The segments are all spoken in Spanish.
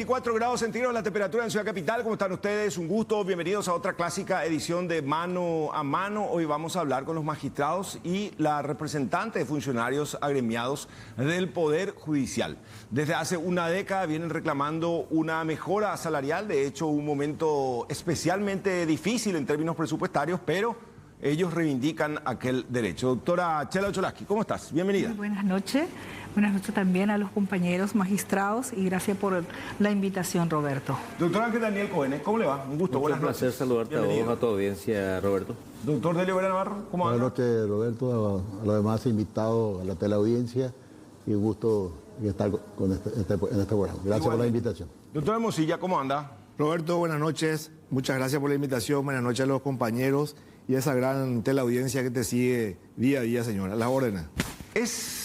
24 grados centígrados la temperatura en Ciudad Capital. ¿Cómo están ustedes? Un gusto. Bienvenidos a otra clásica edición de Mano a Mano. Hoy vamos a hablar con los magistrados y la representante de funcionarios agremiados del Poder Judicial. Desde hace una década vienen reclamando una mejora salarial. De hecho, un momento especialmente difícil en términos presupuestarios, pero ellos reivindican aquel derecho. Doctora Chela Ocholaski, ¿cómo estás? Bienvenida. Muy buenas noches. Buenas noches también a los compañeros magistrados y gracias por la invitación, Roberto. Doctor Ángel Daniel Cohen, ¿cómo le va? Un gusto, buenas noches. Un placer saludarte a vos, a tu audiencia, Roberto. Doctor Delio Vera Navarro, ¿cómo anda? Buenas noches, Roberto, a los demás invitados a la teleaudiencia y un gusto estar en este programa. Gracias por la invitación. Doctor Hermosilla, ¿cómo anda? Roberto, buenas noches. Muchas gracias por la invitación. Buenas noches a los compañeros y a esa gran teleaudiencia que te sigue día a día, señora. A las órdenes. Es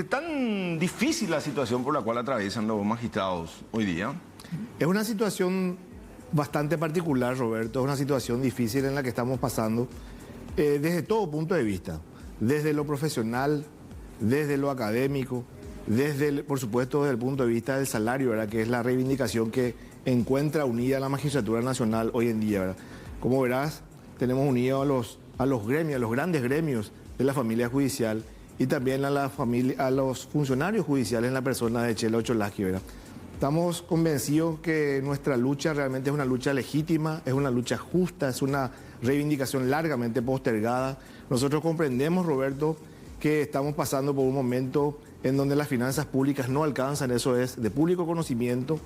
tan difícil la situación por la cual atraviesan los magistrados hoy día. Es una situación bastante particular, Roberto. Es una situación difícil en la que estamos pasando desde todo punto de vista. Desde lo profesional, desde lo académico, por supuesto, desde el punto de vista del salario, ¿verdad? Que es la reivindicación que encuentra unida la magistratura nacional hoy en día, ¿verdad? Como verás, tenemos unidos a los gremios, a los grandes gremios de la familia judicial y también a los funcionarios judiciales en la persona de Chela Ocholaski, ¿verdad? Estamos convencidos que nuestra lucha realmente es una lucha legítima, es una lucha justa, es una reivindicación largamente postergada. Nosotros comprendemos, Roberto, que estamos pasando por un momento en donde las finanzas públicas no alcanzan, eso es de público conocimiento,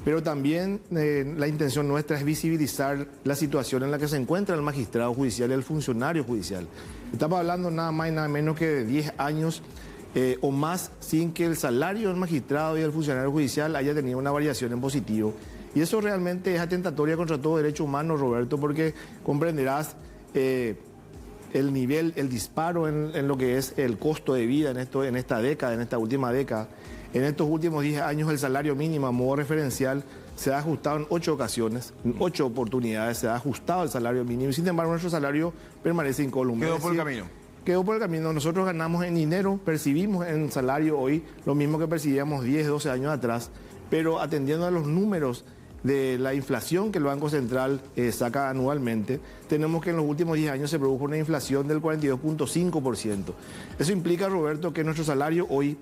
pero también la intención nuestra es visibilizar la situación en la que se encuentra el magistrado judicial y el funcionario judicial. Estamos hablando nada más y nada menos que de 10 años o más sin que el salario del magistrado y del funcionario judicial haya tenido una variación en positivo. Y eso realmente es atentatoria contra todo derecho humano, Roberto, porque comprenderás el nivel, el disparo en lo que es el costo de vida en esta década, en esta última década. En estos últimos 10 años el salario mínimo a modo referencial se ha ajustado en 8 ocasiones, en 8 oportunidades se ha ajustado el salario mínimo y sin embargo nuestro salario permanece incólume. Quedó por el camino. Quedó por el camino. Nosotros ganamos en dinero, percibimos en salario hoy lo mismo que percibíamos 10, 12 años atrás, pero atendiendo a los números de la inflación que el Banco Central saca anualmente, tenemos que en los últimos 10 años se produjo una inflación del 42.5%. Eso implica, Roberto, que nuestro salario hoy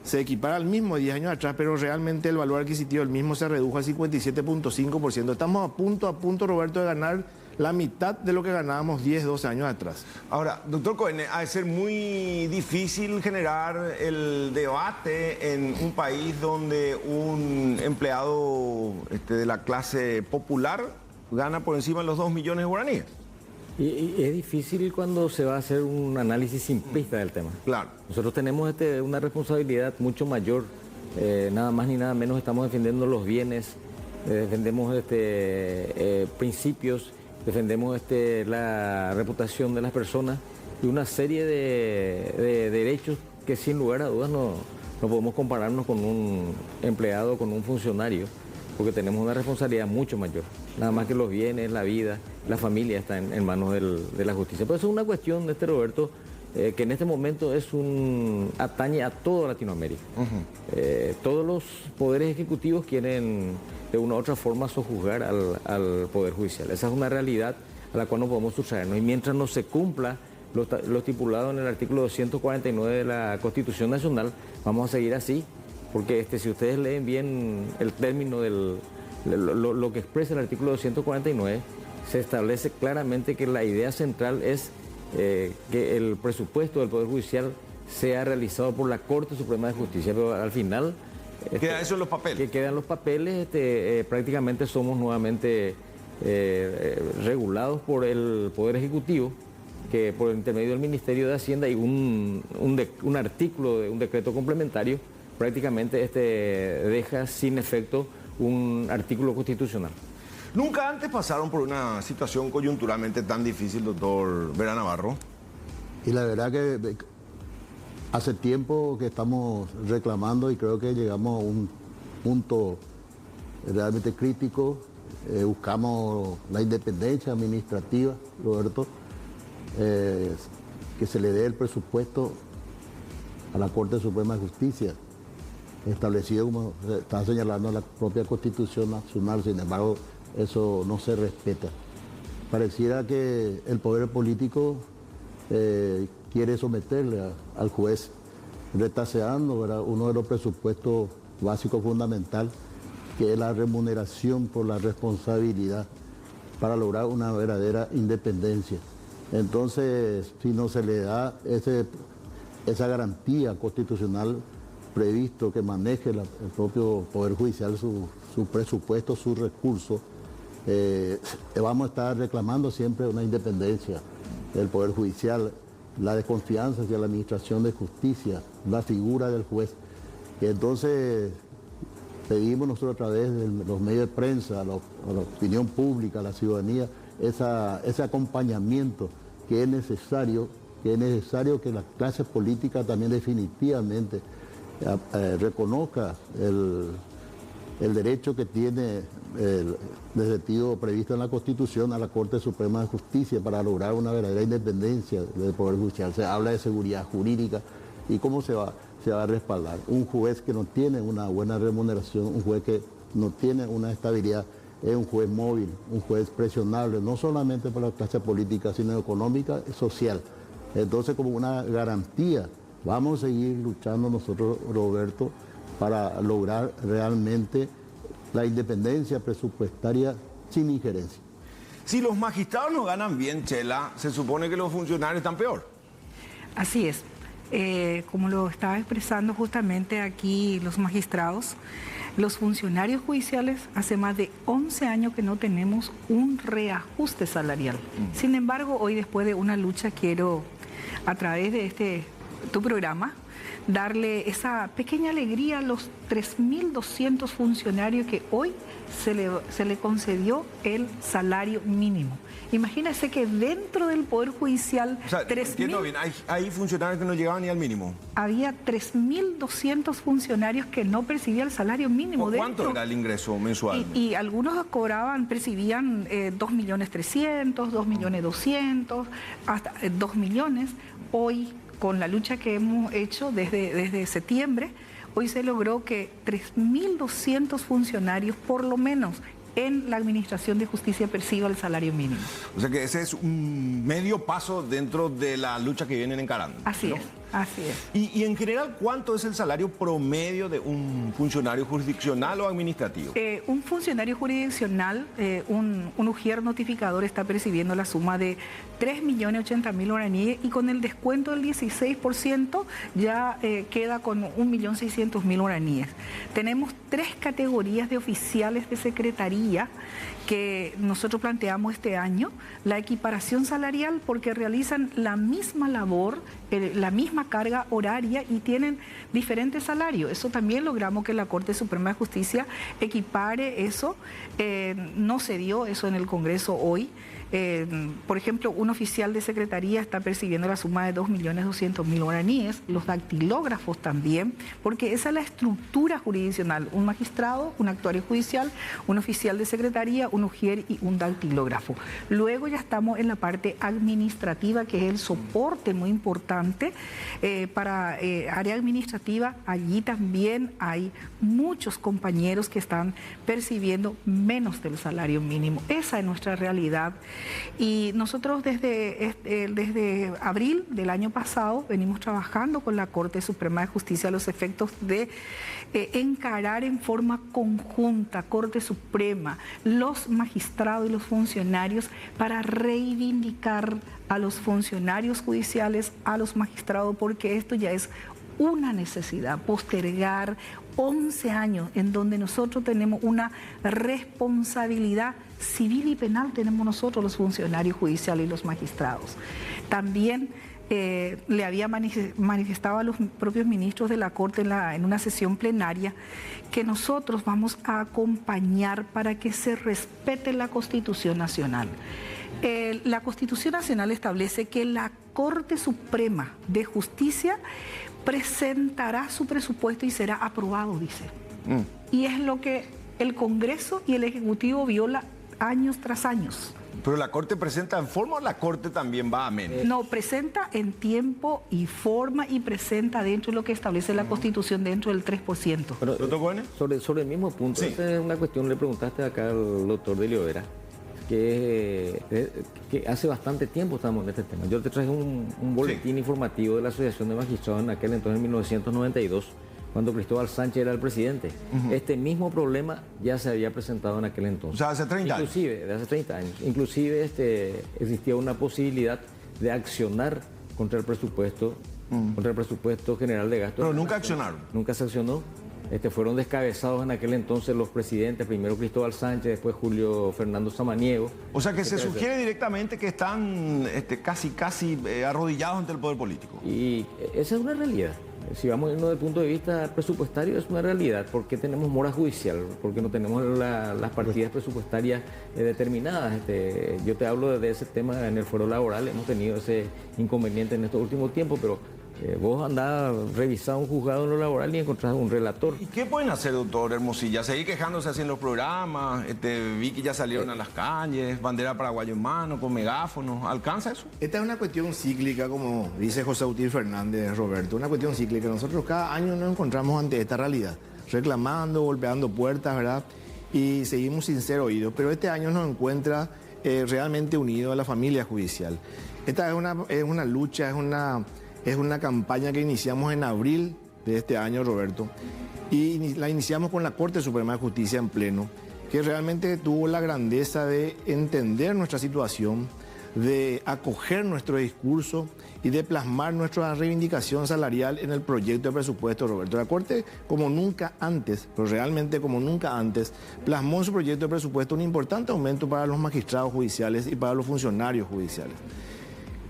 se equipara al mismo de 10 años atrás, pero realmente el valor adquisitivo del mismo se redujo al 57.5%. Estamos a punto, Roberto, de ganar la mitad de lo que ganábamos 10, 12 años atrás. Ahora, doctor Cohen, ha de ser muy difícil generar el debate en un país donde un empleado de la clase popular gana por encima de los 2 millones de guaraníes. Y es difícil cuando se va a hacer un análisis simplista del tema. Claro. Nosotros tenemos una responsabilidad mucho mayor, nada más ni nada menos estamos defendiendo los bienes, defendemos principios, defendemos la reputación de las personas y una serie de derechos que sin lugar a dudas no podemos compararnos con un empleado, con un funcionario, porque tenemos una responsabilidad mucho mayor. Nada más que los bienes, la vida, la familia está en manos de la justicia. Pero eso es una cuestión, Roberto, que en este momento atañe a toda Latinoamérica. Todos los poderes ejecutivos quieren de una u otra forma sojuzgar al Poder Judicial. Esa es una realidad a la cual no podemos sustraernos. Y mientras no se cumpla lo estipulado en el artículo 249 de la Constitución Nacional, vamos a seguir así. Porque si ustedes leen bien el término lo que expresa el artículo 249, se establece claramente que la idea central es que el presupuesto del Poder Judicial sea realizado por la Corte Suprema de Justicia, pero al final... queda eso en los papeles. Que quedan los papeles, prácticamente somos nuevamente regulados por el Poder Ejecutivo, que por el intermedio del Ministerio de Hacienda y un artículo de un decreto complementario, prácticamente deja sin efecto un artículo constitucional. ¿Nunca antes pasaron por una situación coyunturalmente tan difícil, doctor Vera Navarro? Y la verdad que hace tiempo que estamos reclamando y creo que llegamos a un punto realmente crítico. Buscamos la independencia administrativa, Roberto, que se le dé el presupuesto a la Corte Suprema de Justicia. establecido, como está señalando la propia Constitución Nacional. Sin embargo, eso no se respeta. Pareciera que el poder político quiere someterle al juez, retaseando, ¿verdad?, uno de los presupuestos básicos fundamentales, que es la remuneración por la responsabilidad para lograr una verdadera independencia. Entonces, si no se le da esa garantía constitucional previsto que maneje el propio Poder Judicial su presupuesto, sus recursos, vamos a estar reclamando siempre una independencia del Poder Judicial, la desconfianza hacia la Administración de Justicia, la figura del juez. Y entonces pedimos nosotros a través de los medios de prensa, a la opinión pública, a la ciudadanía, ese acompañamiento que es necesario que la clase política también definitivamente reconozca el derecho que tiene el sentido previsto en la Constitución a la Corte Suprema de Justicia para lograr una verdadera independencia del Poder Judicial. Se habla de seguridad jurídica y cómo se va a respaldar. Un juez que no tiene una buena remuneración, un juez que no tiene una estabilidad, es un juez móvil, un juez presionable, no solamente para la clase política, sino económica y social. Entonces, como una garantía, vamos a seguir luchando nosotros, Roberto, para lograr realmente la independencia presupuestaria sin injerencia. Si los magistrados no ganan bien, Chela, se supone que los funcionarios están peor. Así es. Como lo estaba expresando justamente aquí los magistrados, los funcionarios judiciales hace más de 11 años que no tenemos un reajuste salarial. Sin embargo, hoy después de una lucha quiero, a través de tu programa, darle esa pequeña alegría a los 3.200 funcionarios que hoy se le concedió el salario mínimo. Imagínense que dentro del Poder Judicial... O sea, entiendo bien, hay funcionarios que no llegaban ni al mínimo. Había 3.200 funcionarios que no percibían el salario mínimo. ¿Cuánto era el ingreso mensual? Y algunos percibían 2.300.000, 2.200.000, hasta 2 millones. Hoy, con la lucha que hemos hecho desde septiembre, hoy se logró que 3.200 funcionarios, por lo menos, en la Administración de Justicia perciba el salario mínimo. O sea que ese es un medio paso dentro de la lucha que vienen encarando. Así ¿no? es, así es. Y en general, ¿cuánto es el salario promedio de un funcionario jurisdiccional o administrativo? Un funcionario jurisdiccional, un ujier notificador está percibiendo la suma de 3.080.000 guaraníes y con el descuento del 16% ya queda con 1.600.000 guaraníes. Tenemos 3 categorías de oficiales de secretaría que nosotros planteamos este año, la equiparación salarial porque realizan la misma labor, la misma carga horaria y tienen diferentes salarios. Eso también logramos que la Corte Suprema de Justicia equipare eso. No se dio eso en el Congreso hoy. Por ejemplo, un oficial de secretaría está percibiendo la suma de 2.200.000 guaraníes, los dactilógrafos también, porque esa es la estructura jurisdiccional, un magistrado, un actuario judicial, un oficial de secretaría, un ujier y un dactilógrafo. Luego ya estamos en la parte administrativa, que es el soporte muy importante para área administrativa. Allí también hay muchos compañeros que están percibiendo menos del salario mínimo. Esa es nuestra realidad. Y nosotros desde abril del año pasado venimos trabajando con la Corte Suprema de Justicia a los efectos de encarar en forma conjunta, Corte Suprema, los magistrados y los funcionarios, para reivindicar a los funcionarios judiciales, a los magistrados, porque esto ya es una necesidad, postergar 11 años en donde nosotros tenemos una responsabilidad civil y penal, tenemos nosotros los funcionarios judiciales y los magistrados. También le había manifestado a los propios ministros de la Corte en una sesión plenaria que nosotros vamos a acompañar para que se respete la Constitución Nacional. La Constitución Nacional establece que la Corte Suprema de Justicia presentará su presupuesto y será aprobado, dice. Y es lo que el Congreso y el Ejecutivo viola años tras años. Pero la Corte presenta en forma o la Corte también va a menos. No, presenta en tiempo y forma y presenta dentro de lo que establece la Constitución dentro del 3%. Pero, ¿Lo tocó, N? sobre el mismo punto, Sí. esta es una cuestión, le preguntaste acá al doctor de Oliveira, que hace bastante tiempo estamos en este tema. Yo te traje un boletín informativo de la Asociación de Magistrados en aquel entonces, en 1992, cuando Cristóbal Sánchez era el presidente. Este mismo problema ya se había presentado en aquel entonces. O sea, hace 30 años. Inclusive, de hace 30 años. Inclusive existía una posibilidad de accionar contra el presupuesto general de gasto. Pero nunca accionaron. Nunca se accionó. Fueron descabezados en aquel entonces los presidentes, primero Cristóbal Sánchez, después Julio Fernando Samaniego. O sea, que se sugiere directamente que están casi arrodillados ante el poder político. Y esa es una realidad. Si vamos a irnos desde el punto de vista presupuestario, es una realidad. ¿Por qué tenemos mora judicial? Porque no tenemos las partidas presupuestarias determinadas. Yo te hablo de ese tema en el foro laboral. Hemos tenido ese inconveniente en estos últimos tiempos, pero vos andás a revisar un juzgado en lo laboral y encontrás un relator. ¿Y qué pueden hacer, doctor Hermosilla? ¿Seguir quejándose así en los programas? Vi que ya salieron a las calles, bandera paraguaya en mano, con megáfonos. ¿Alcanza eso? Esta es una cuestión cíclica, como dice José Autil Fernández, Roberto, una cuestión cíclica. Nosotros cada año nos encontramos ante esta realidad, reclamando, golpeando puertas, ¿verdad? Y seguimos sin ser oídos. Pero este año nos encuentra realmente unidos a la familia judicial. Esta es una lucha, es una campaña que iniciamos en abril de este año, Roberto, y la iniciamos con la Corte Suprema de Justicia en pleno, que realmente tuvo la grandeza de entender nuestra situación, de acoger nuestro discurso y de plasmar nuestra reivindicación salarial en el proyecto de presupuesto, Roberto. La Corte, como nunca antes, pero realmente como nunca antes, plasmó en su proyecto de presupuesto un importante aumento para los magistrados judiciales y para los funcionarios judiciales.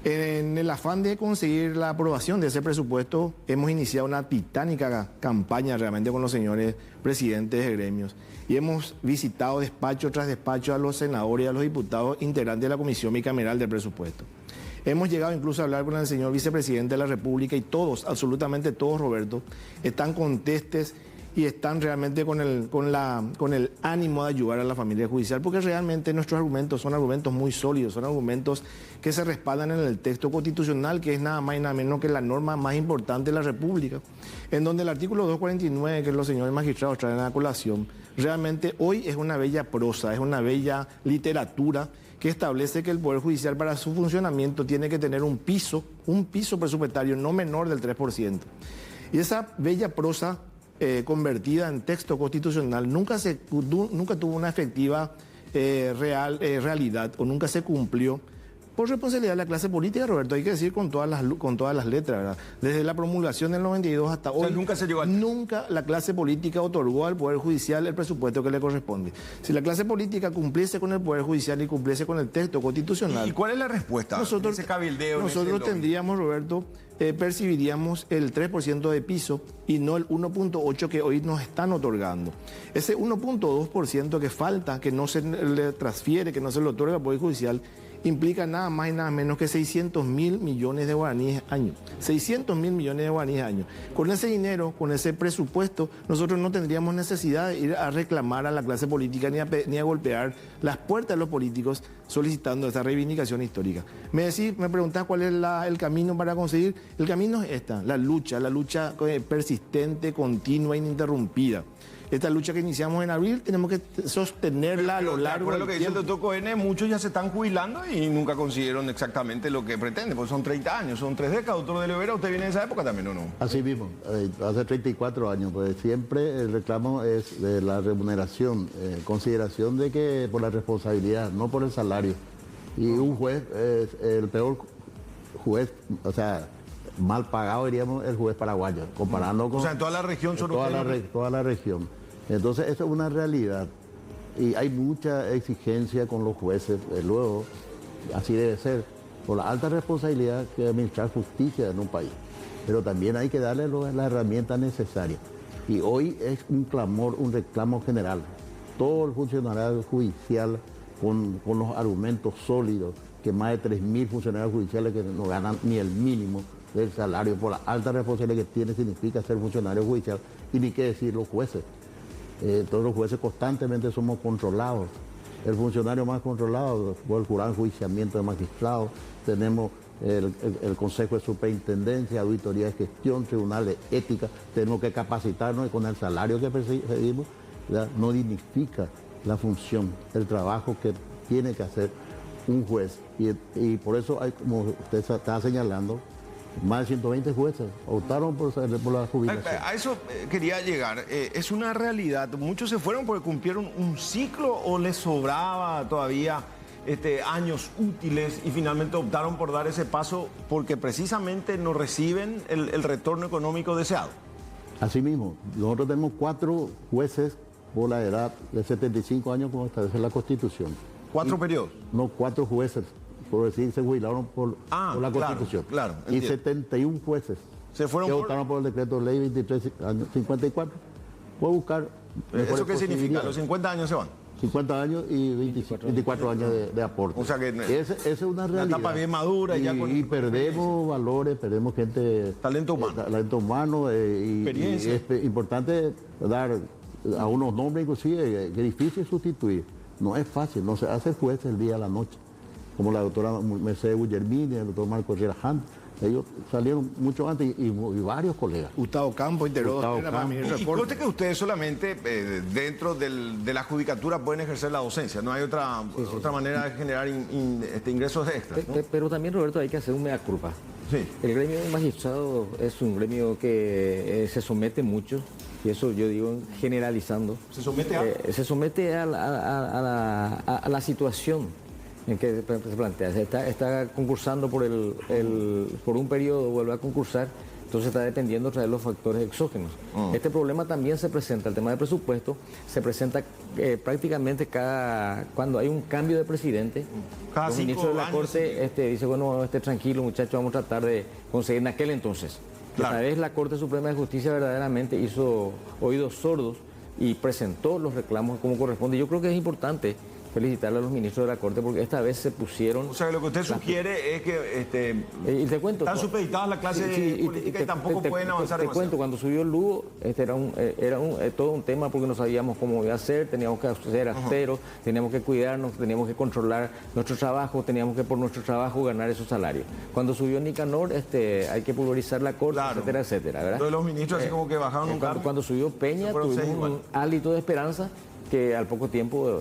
En el afán de conseguir la aprobación de ese presupuesto, hemos iniciado una titánica campaña realmente con los señores presidentes de gremios y hemos visitado despacho tras despacho a los senadores y a los diputados integrantes de la Comisión Bicameral del Presupuesto. Hemos llegado incluso a hablar con el señor vicepresidente de la República y todos, absolutamente todos, Roberto, están contestes y están realmente con el ánimo de ayudar a la familia judicial, porque realmente nuestros argumentos son argumentos muy sólidos, son argumentos que se respaldan en el texto constitucional, que es nada más y nada menos que la norma más importante de la República, en donde el artículo 249, que los señores magistrados traen a la colación, realmente hoy es una bella prosa, es una bella literatura que establece que el Poder Judicial para su funcionamiento tiene que tener un piso presupuestario no menor del 3%. Y esa bella prosa convertida en texto constitucional nunca tuvo una efectiva realidad o nunca se cumplió por responsabilidad de la clase política, Roberto, hay que decir con todas las letras, ¿verdad? Desde la promulgación del 92 hasta hoy, nunca se llegó al... nunca la clase política otorgó al Poder Judicial el presupuesto que le corresponde. Si la clase política cumpliese con el Poder Judicial y cumpliese con el texto constitucional... ¿Y cuál es la respuesta? Nosotros tendríamos, Roberto, percibiríamos el 3% de piso y no el 1.8% que hoy nos están otorgando. Ese 1.2% que falta, que no se le transfiere, que no se le otorga al Poder Judicial, implica nada más y nada menos que 600.000 millones de guaraníes año. 600.000 millones de guaraníes año. Con ese dinero, con ese presupuesto, nosotros no tendríamos necesidad de ir a reclamar a la clase política ni a golpear las puertas de los políticos solicitando esa reivindicación histórica. Me preguntás cuál es el camino para conseguir. El camino es la lucha persistente, continua, ininterrumpida. Esta lucha que iniciamos en abril tenemos que sostenerla a lo largo del tiempo. Por lo que dice el doctor Cohen, muchos ya se están jubilando y nunca consiguieron exactamente lo que pretende, porque son 30 años, son 3 décadas. Doctor de Oliveira, ¿usted viene de esa época también o no? Así mismo, hace 34 años, pues siempre el reclamo es de la remuneración, consideración de que por la responsabilidad, no por el salario. Y un juez es el peor juez, o sea, mal pagado, diríamos, el juez paraguayo, comparando con... O sea, en toda la región son toda la región. Entonces, eso es una realidad. Y hay mucha exigencia con los jueces, luego, así debe ser, por la alta responsabilidad que administrar justicia en un país. Pero también hay que darle la herramienta necesaria. Y hoy es un clamor, un reclamo general. Todo el funcionario judicial con los argumentos sólidos, que más de 3.000 funcionarios judiciales que no ganan ni el mínimo del salario por la alta responsabilidad que tiene, significa ser funcionario judicial, y ni qué decir los jueces. Todos los jueces constantemente somos controlados el funcionario más controlado por el jurado de enjuiciamiento de magistrados, tenemos el Consejo de Superintendencia, Auditoría de Gestión, Tribunal de Ética, tenemos que capacitarnos y con el salario que pedimos, no dignifica la función, el trabajo que tiene que hacer un juez. Y por eso hay, como usted está señalando, más de 120 jueces optaron por la jubilación. A eso quería llegar. Es una realidad. Muchos se fueron porque cumplieron un ciclo o les sobraba todavía años útiles y finalmente optaron por dar ese paso porque precisamente no reciben el retorno económico deseado. Asimismo, nosotros tenemos 4 jueces por la edad de 75 años como establece la Constitución. ¿4 periodos? No, 4 jueces, por decir, se jubilaron por la Constitución. Claro, y 71 jueces se fueron que votaron por el decreto de ley 2354 por buscar. ¿Eso qué significa? ¿Los 50 años se van? 50 años y 24 años de aporte. O sea que esa es una realidad. Una etapa bien madura. Y perdemos valores, perdemos gente... Talento humano. Talento humano. Experiencia. Y es importante dar a unos nombres inclusive que es difícil sustituir. No es fácil, no se hace juez el día a la noche. Como la doctora Mercedes Guillermini, el doctor Marco Herrera Hunt. Ellos salieron mucho antes y varios colegas. Gustavo Campo integró Y conste que ustedes solamente dentro de la judicatura pueden ejercer la docencia. No hay otra manera de generar ingresos extras, ¿no? Pero también, Roberto, hay que hacer un mea culpa. Sí. El gremio de magistrados es un gremio que se somete mucho, y eso yo digo generalizando. ¿Se somete a? Se somete a la situación en que se plantea. Está concursando por un periodo, vuelve a concursar, entonces está dependiendo otra vez de los factores exógenos. Este problema también se presenta, el tema del presupuesto, se presenta prácticamente cuando hay un cambio de presidente. Cada los 5 ministros de la años, Corte dicen, bueno, esté tranquilo muchachos, vamos a tratar de conseguir en aquel entonces. Claro. Esta vez la Corte Suprema de Justicia verdaderamente hizo oídos sordos y presentó los reclamos como corresponde. Yo creo que es importante felicitarle a los ministros de la Corte porque esta vez se pusieron... O sea, que lo que usted sugiere es que y te cuento, están supeditadas la clase política y tampoco pueden avanzar te demasiado. cuento, cuando subió el Lugo, era todo un tema porque no sabíamos cómo iba a ser, teníamos que ser austeros, teníamos que cuidarnos, teníamos que controlar nuestro trabajo, teníamos que por nuestro trabajo ganar esos salarios. Cuando subió Nicanor, hay que pulverizar la Corte, Claro. etcétera, etcétera, ¿verdad? Entonces los ministros así como que bajaron un cambio. Cuando subió Peña, tuvimos un hálito de esperanza que al poco tiempo,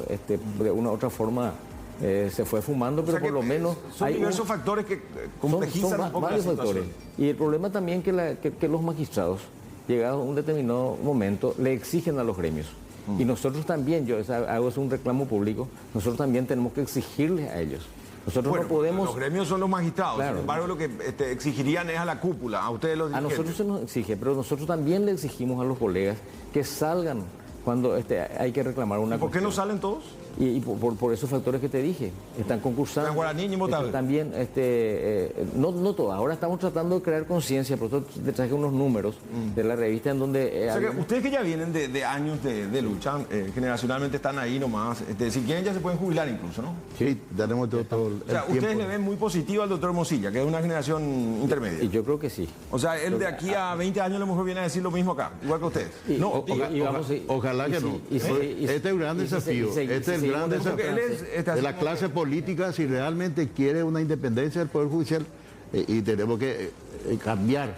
de una u otra forma, se fue fumando, pero O sea que, por lo menos... son diversos factores que complejizan un poco la varios situación. factores. Y el problema también que los magistrados, llegados a un determinado momento, le exigen a los gremios. Y nosotros también, yo hago un reclamo público, nosotros también tenemos que exigirles a ellos. Nosotros no podemos... Los gremios son los magistrados, Claro. sin embargo lo que exigirían es a la cúpula, a ustedes los A dirigentes. nosotros se nos exige, pero nosotros también le exigimos a los colegas que salgan cuando hay que reclamar una ¿Por qué no cuestión. salen todos? Y por esos factores que te dije, están concursando. En Guaraní y Motagüe. También, no todas. Ahora estamos tratando de crear conciencia, por eso te traje unos números de la revista en donde... O sea que ustedes que ya vienen de años de lucha, generacionalmente están ahí nomás, si quieren ya se pueden jubilar incluso, ¿no? Sí, tenemos todo el O sea, tiempo. ustedes le ven muy positivo al doctor Mosilla, que es una generación intermedia. Y yo creo que sí. O sea, él de aquí a 20 años a lo mejor viene a decir lo mismo acá, igual que ustedes. Ojalá que no. Este es un gran desafío. Este es el gran desafío de la clase política si realmente quiere una independencia del Poder Judicial y tenemos que cambiar.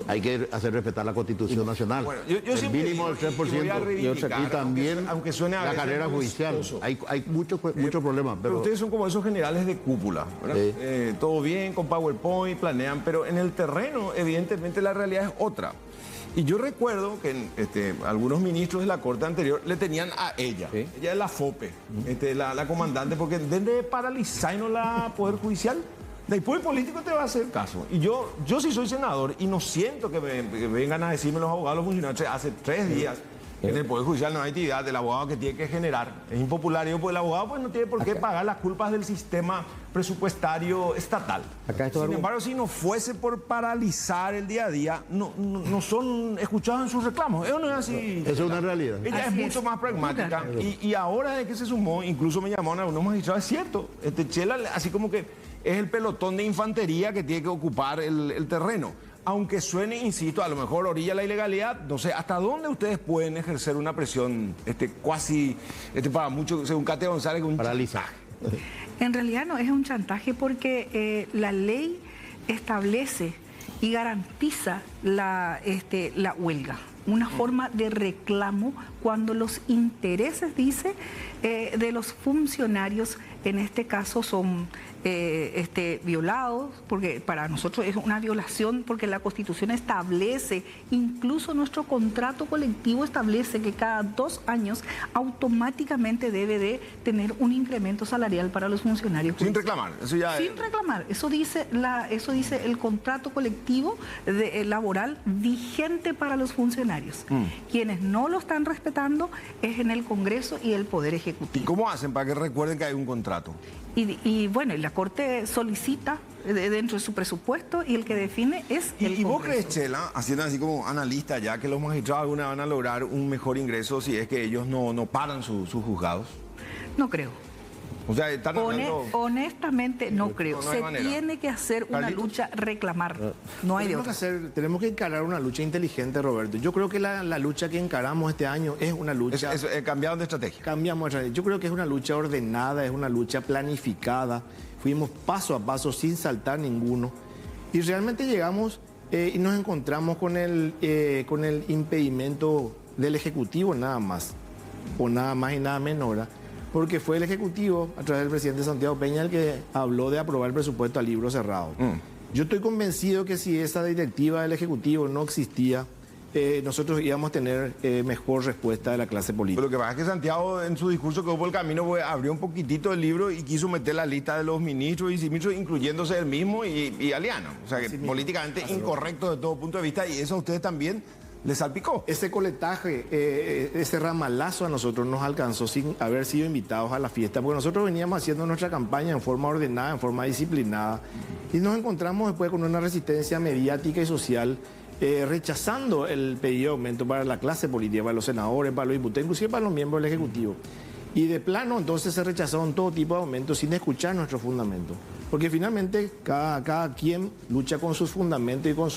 Hay que hacer respetar la Constitución Nacional. Bueno, yo el siempre mínimo del digo, y voy a 3% reivindicar, y también aunque suene a la veces carrera muy judicial. vistoso. Hay muchos problemas. Pero ustedes son como esos generales de cúpula, ¿verdad? Todo bien, con PowerPoint, planean, pero en el terreno, evidentemente, la realidad es otra. Y yo recuerdo que algunos ministros de la Corte anterior le tenían a ella. Sí. Ella es la FOPE, la comandante, porque desde paralizar y no la Poder Judicial, después el político te va a hacer caso. Y yo sí soy senador y no siento que vengan a decirme los abogados, los funcionarios, hace 3 días. En el Poder Judicial no hay actividad del abogado que tiene que generar. Es impopular. Y pues el abogado pues, no tiene por qué pagar las culpas del sistema presupuestario estatal. Sin embargo, si no fuese por paralizar el día a día, no son escuchados en sus reclamos. Eso no es así. Eso es una realidad. Ella es mucho más pragmática. Y ahora de que se sumó, incluso me llamaron algunos magistrados, es cierto. Chela, así como que es el pelotón de infantería que tiene que ocupar el terreno. aunque suene, insisto, a lo mejor orilla la ilegalidad, no sé, ¿hasta dónde ustedes pueden ejercer una presión cuasi, para muchos, según Katia González, un Paralizaje. En realidad no es un chantaje porque la ley establece y garantiza la huelga, una forma de reclamo cuando los intereses, dice, de los funcionarios, en este caso son violados, porque para nosotros es una violación, porque la Constitución establece, incluso nuestro contrato colectivo establece que cada 2 años automáticamente debe de tener un incremento salarial para los funcionarios. Sin reclamar, eso ya Sin reclamar, eso dice el contrato colectivo laboral vigente para los funcionarios. Quienes no lo están respetando es en el Congreso y el Poder ¿Y Ejecutivo. cómo hacen para que recuerden que hay un contrato? Y bueno, y la Corte solicita dentro de su presupuesto y el que define es el ¿Y vos Congreso. crees, Chela, haciendo así como analista ya, que los magistrados alguna van a lograr un mejor ingreso si es que ellos no paran sus juzgados? No creo. O sea, están hablando... Honestamente no creo. no hay Se manera. tiene que hacer una Carlitos. lucha, reclamar. No hay de otra. Tenemos que encarar una lucha inteligente, Roberto. Yo creo que la lucha que encaramos este año es una lucha... cambiaron de estrategia. Cambiamos de estrategia. Yo creo que es una lucha ordenada, es una lucha planificada. Fuimos paso a paso sin saltar ninguno. Y realmente llegamos y nos encontramos con el impedimento del Ejecutivo nada más. O nada más y nada menos, porque fue el Ejecutivo, a través del presidente Santiago Peña, el que habló de aprobar el presupuesto a libro cerrado. Yo estoy convencido que si esa directiva del Ejecutivo no existía, nosotros íbamos a tener mejor respuesta de la clase política. Pero lo que pasa es que Santiago en su discurso quedó por el camino, pues, abrió un poquitito el libro y quiso meter la lista de los ministros y viceministros, incluyéndose él mismo y Aliano. O sea, que políticamente incorrecto de todo punto de vista, y eso a ustedes también les salpicó. Ese coletaje, ese ramalazo a nosotros nos alcanzó sin haber sido invitados a la fiesta, porque nosotros veníamos haciendo nuestra campaña en forma ordenada, en forma disciplinada, y nos encontramos después con una resistencia mediática y social, rechazando el pedido de aumento para la clase política, para los senadores, para los diputados, inclusive para los miembros del Ejecutivo. Y de plano entonces se rechazaron todo tipo de aumentos sin escuchar nuestros fundamentos, porque finalmente cada quien lucha con sus fundamentos y con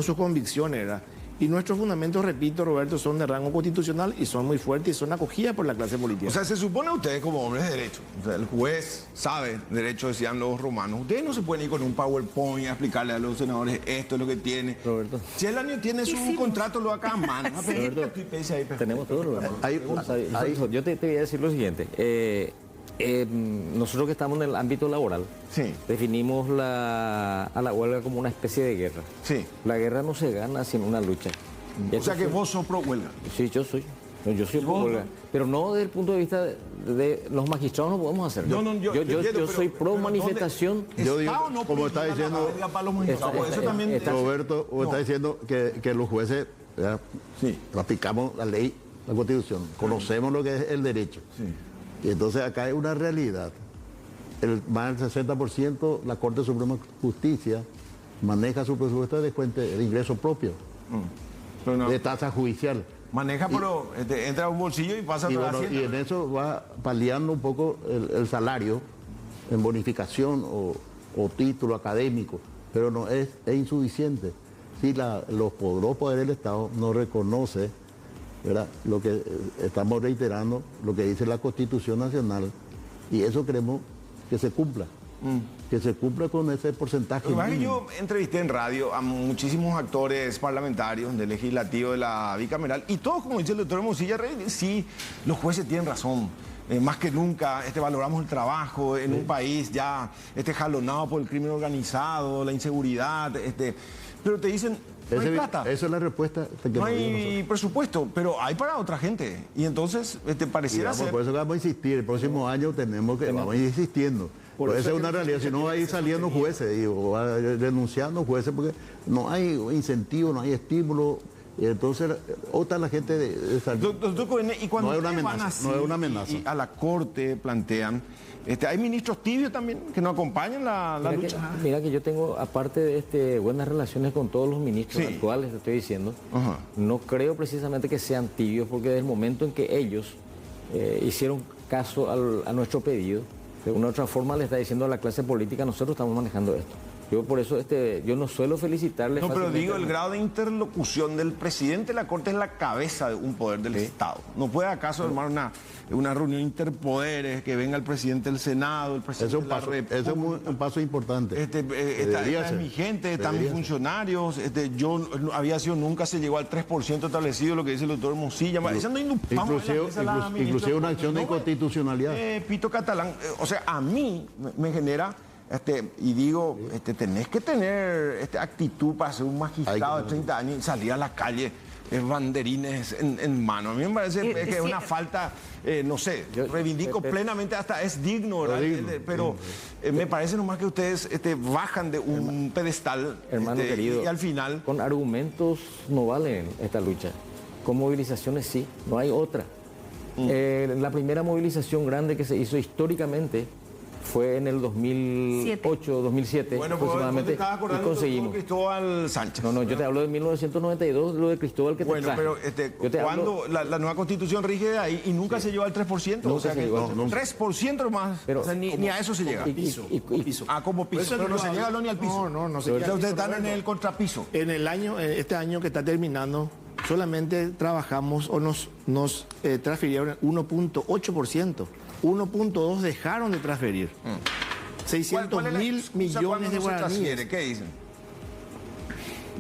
sus convicciones, ¿verdad? Y nuestros fundamentos, repito, Roberto, son de rango constitucional y son muy fuertes y son acogidas por la clase política. O sea, se supone ustedes como hombres de derecho, o sea, el juez sabe derecho, decían los romanos, ustedes no se pueden ir con un PowerPoint a explicarle a los senadores esto es lo que tiene. Roberto. Si el año tiene su contrato, lo acá a mano. Roberto, tenemos todo lo demás. Yo te voy a decir lo siguiente. Nosotros que estamos en el ámbito laboral, Sí. definimos a la huelga como una especie de guerra. Sí. La guerra no se gana sin una lucha. O sea que vos sos pro huelga. Sí, yo soy. No, yo soy pro vos? huelga. Pero no desde el punto de vista de los magistrados no podemos hacer. No, yo entiendo, soy pro pero manifestación. Yo digo, ¿Está o no como está prohibida la diciendo huelga para los magistrados? Está- Eso también... está- Roberto, vos está diciendo que los jueces Sí. practicamos la ley, la Constitución, conocemos lo que es el derecho. Y entonces acá hay una realidad. Más del 60% la Corte Suprema de Justicia maneja su presupuesto de cuenta de ingreso propio, Pero no, de tasa judicial. maneja, pero entra a un bolsillo y pasa a Y, la bueno, Hacienda. y en eso va paliando un poco el salario en bonificación o título académico, pero no es insuficiente. Si los poderes del Estado no reconoce, ¿verdad?, lo que estamos reiterando, lo que dice la Constitución Nacional, y eso queremos que se cumpla. Que se cumpla con ese porcentaje. Lo que pasa es que mínimo. yo entrevisté en radio a muchísimos actores parlamentarios del legislativo, de la bicameral, y todos, como dice el doctor Mosilla, sí, los jueces tienen razón. Más que nunca valoramos el trabajo en un país ya jalonado por el crimen organizado, la inseguridad, pero te dicen, no hay plata. Esa es la respuesta que No nos dio hay nosotros. presupuesto, pero hay para otra gente. Y entonces pareciera ser... Por eso que vamos a insistir, el próximo año vamos a ir insistiendo. Por eso es una realidad, si no va a ir saliendo jueces, o va denunciando jueces, porque no hay incentivo, no hay estímulo, y entonces otra la gente de salir. Doctor Cohen, y cuando No es una ustedes van amenaza, así no es una amenaza. y a la corte plantean, hay ministros tibios también que no acompañan la lucha. Mira que yo tengo, aparte de buenas relaciones con todos los ministros Sí. actuales, te estoy diciendo, Ajá. no creo precisamente que sean tibios, porque desde el momento en que ellos hicieron caso a nuestro pedido, de una u otra forma le está diciendo a la clase política, nosotros estamos manejando esto. Yo por eso yo no suelo felicitarle. No, pero fácilmente digo, a el la- grado de interlocución del presidente de la Corte es la cabeza de un poder del Estado. ¿No puede acaso armar una reunión interpoderes, que venga el presidente del Senado, el presidente de la República? Ese es un paso importante. Esta Debería es ser. mi gente, están mis Debería ser. funcionarios. Nunca se llegó al 3% establecido, lo que dice el doctor Mosilla. Inclusive una acción de inconstitucionalidad. Pito Catalán, o sea, a mí me genera, y digo, tenés que tener actitud para ser un magistrado de 30 años y salir a la calle, banderines en mano. A mí me parece que es una falta, no sé, reivindico plenamente, hasta es digno, ¿verdad? Pero me parece nomás que ustedes bajan de un pedestal, Hermano querido, y al final... con argumentos no valen esta lucha. Con movilizaciones sí, no hay otra. La primera movilización grande que se hizo históricamente fue en el 2008, 2007 Bueno, pues aproximadamente, te estaba y acordando del conseguimos. doctor Cristóbal Sánchez. No, yo te hablo de 1992, lo de Cristóbal que te Bueno, traje. pero Yo te cuando hablo- la nueva constitución rige de ahí y nunca se llegó al 3%, o Nunca sea se que llegó, nunca. 3% más, Pero- o sea, ni a eso se llega. y- Ah, como piso, Eso pero que no yo se hablo- llega ni al piso. No se O llega sea, al ustedes piso, están en Roberto. el contrapiso. Este año que está terminando, solamente trabajamos o nos transfirieron 1.8%. 1.2 dejaron de transferir. 600 es la mil excusa millones cuando de no se transfiere? guaraníes. ¿Qué dicen?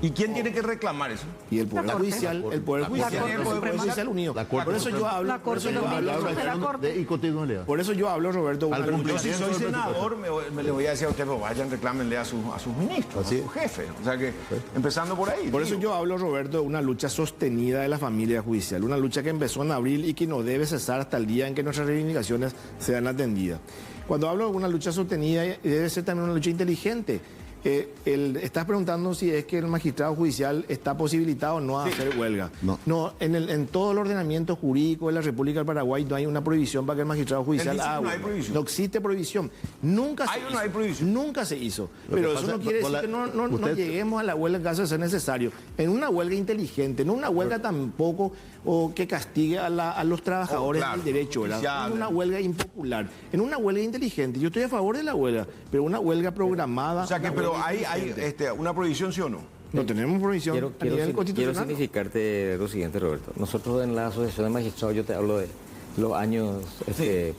¿Y quién tiene que reclamar eso? Y el Poder La Corte. Judicial, el Poder Judicial, Corte el Poder Suprema. Judicial unido. La Corte Por eso yo hablo, La por eso Corte yo los hablo, ministros de la Corte. De inconstitucionalidad. por eso yo hablo, Roberto, una Al lucha. Yo si soy Cumplimiento del senador, me le voy a decir a usted, pues vayan, reclámenle a sus ministros, Así a sus jefes. O sea que, empezando por ahí. Por eso digo. yo hablo, Roberto, de una lucha sostenida de la familia judicial, una lucha que empezó en abril y que no debe cesar hasta el día en que nuestras reivindicaciones sean atendidas. Cuando hablo de una lucha sostenida, debe ser también una lucha inteligente. Estás preguntando si es que el magistrado judicial está posibilitado o no a hacer huelga. No. En todo el ordenamiento jurídico de la República del Paraguay no hay una prohibición para que el magistrado judicial dice que haga no hay huelga. prohibición. No existe prohibición. Nunca se ¿Hay o no hizo. hay prohibición? Nunca se hizo. Lo Pero que eso pasa- no quiere decir con que la- no usted- lleguemos a la huelga en caso de ser necesario. En una huelga inteligente, no una huelga tampoco o que castigue a los trabajadores claro, del derecho, ¿verdad? oficial. En una huelga impopular. En una huelga inteligente. Yo estoy a favor de la huelga, pero una huelga programada. O sea que, una pero huelga hay inteligente. una prohibición, ¿sí o no? No tenemos prohibición Quiero, a quiero, nivel quiero constitucional. significarte lo siguiente, Roberto. Nosotros en la Asociación de Magistrados, yo te hablo de los años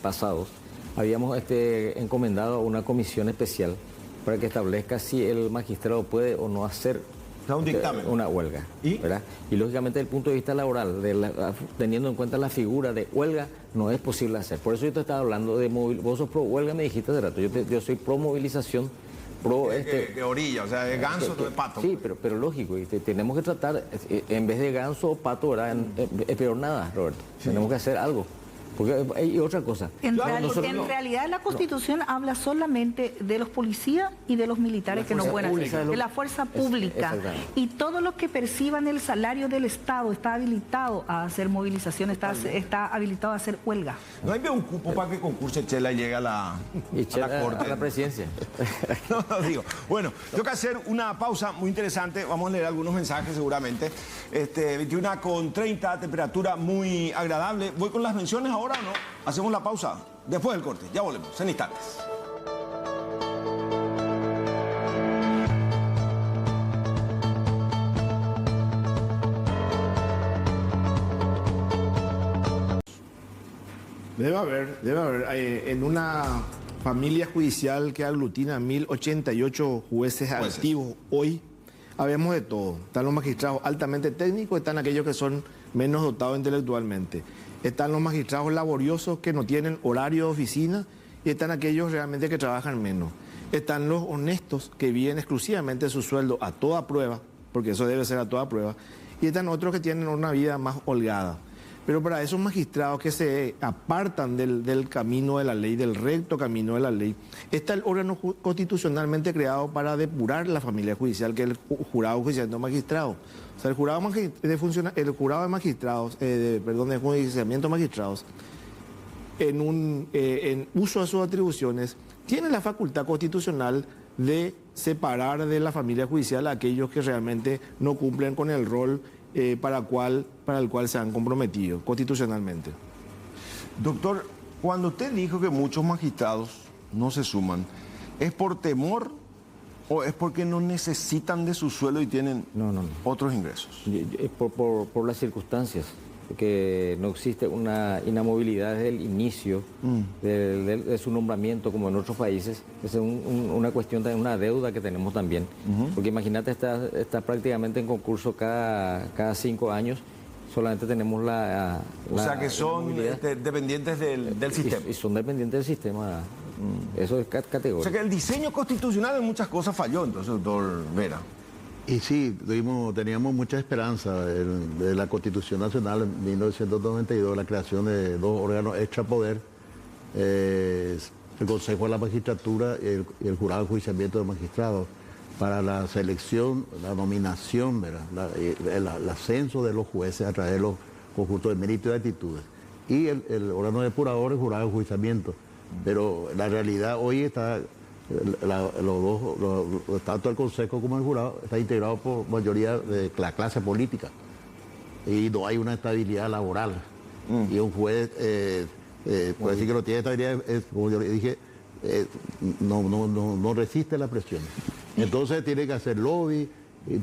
pasados, habíamos encomendado una comisión especial para que establezca si el magistrado puede o no hacer sea, un dictamen. una huelga. ¿Y? ¿Verdad? Y lógicamente desde el punto de vista laboral, teniendo en cuenta la figura de huelga, no es posible hacer. Por eso yo te estaba hablando de vos sos pro huelga, me dijiste hace rato. Yo soy pro movilización, pro Que orilla, o sea, de ganso, no de pato. Sí, pero lógico, y tenemos que tratar, en vez de ganso o pato, ¿verdad? Es peor nada, Roberto. Tenemos que hacer algo. Porque hay otra cosa. En Nosotros- realidad la Constitución habla solamente de los policías y de los militares que no fuerza pueden pública, hacer, lo- de la fuerza pública. exactamente. Y todo lo que perciban el salario del Estado está habilitado a hacer movilización, está habilitado a hacer huelga. No hay un cupo para que concurse Chela y llegue a la corte. a la presidencia. No, no, digo. Bueno, tengo que hacer una pausa muy interesante. Vamos a leer algunos mensajes seguramente. 21:30, temperatura muy agradable. ¿Voy con las menciones ahora o no? Hacemos la pausa después del corte. Ya volvemos en instantes. Debe haber, en una familia judicial que aglutina 1088 jueces activos hoy, habemos de todo. Están los magistrados altamente técnicos, están aquellos que son menos dotados intelectualmente. Están los magistrados laboriosos que no tienen horario de oficina y están aquellos realmente que trabajan menos. Están los honestos que viven exclusivamente de su sueldo a toda prueba, porque eso debe ser a toda prueba, y están otros que tienen una vida más holgada. Pero para esos magistrados que se apartan del camino de la ley, del recto camino de la ley, está el órgano constitucionalmente creado para depurar la familia judicial, que es el Jurado Judicial de Magistrados. O sea, el Jurado de Magistrados, de Juiciamiento de Magistrados, en uso de sus atribuciones, tiene la facultad constitucional de separar de la familia judicial a aquellos que realmente no cumplen con el rol para el cual se han comprometido constitucionalmente. Doctor, cuando usted dijo que muchos magistrados no se suman, ¿es por temor ¿O es porque no necesitan de su sueldo y tienen No. otros ingresos? Por las circunstancias, que no existe una inamovilidad desde el inicio de su nombramiento como en otros países. Es una cuestión, una deuda que tenemos también. Porque imagínate, está prácticamente en concurso cada 5 años. Solamente tenemos o sea que son dependientes del sistema. Y son dependientes del sistema. Eso es categórico. O sea que el diseño constitucional en muchas cosas falló, entonces, doctor Vera. Y sí, teníamos mucha esperanza de la Constitución Nacional en 1992, la creación de 2 órganos extrapoder, el Consejo de la Magistratura y el Jurado de Enjuiciamiento de Magistrados, para la selección, la nominación, el ascenso de los jueces a través de los conjuntos de mérito y de actitudes. Y el órgano depurador, el Jurado de Enjuiciamiento. Pero la realidad hoy está, tanto el Consejo como el Jurado, está integrado por mayoría de la clase política. Y no hay una estabilidad laboral. Y un juez puede decir que no tiene estabilidad, como yo le dije, no resiste la presión. Entonces tiene que hacer lobby,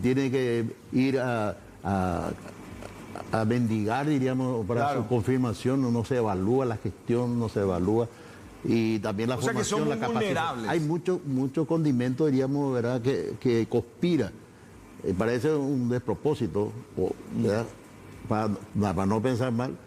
tiene que ir a mendigar, diríamos, para su confirmación. No se evalúa la gestión, no se evalúa. Y también la formación, la capacidad. Hay mucho condimento, diríamos, ¿verdad?, que conspira. Parece un despropósito, ¿verdad?, para no pensar mal,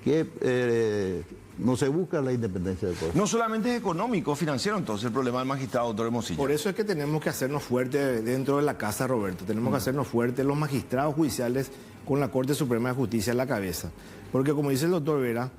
que no se busca la independencia del poder. No solamente es económico, financiero, entonces, el problema del magistrado, doctor Hermosillo. Por eso es que tenemos que hacernos fuertes dentro de la casa, Roberto. Tenemos que hacernos fuertes los magistrados judiciales con la Corte Suprema de Justicia en la cabeza. Porque, como dice el doctor Vera,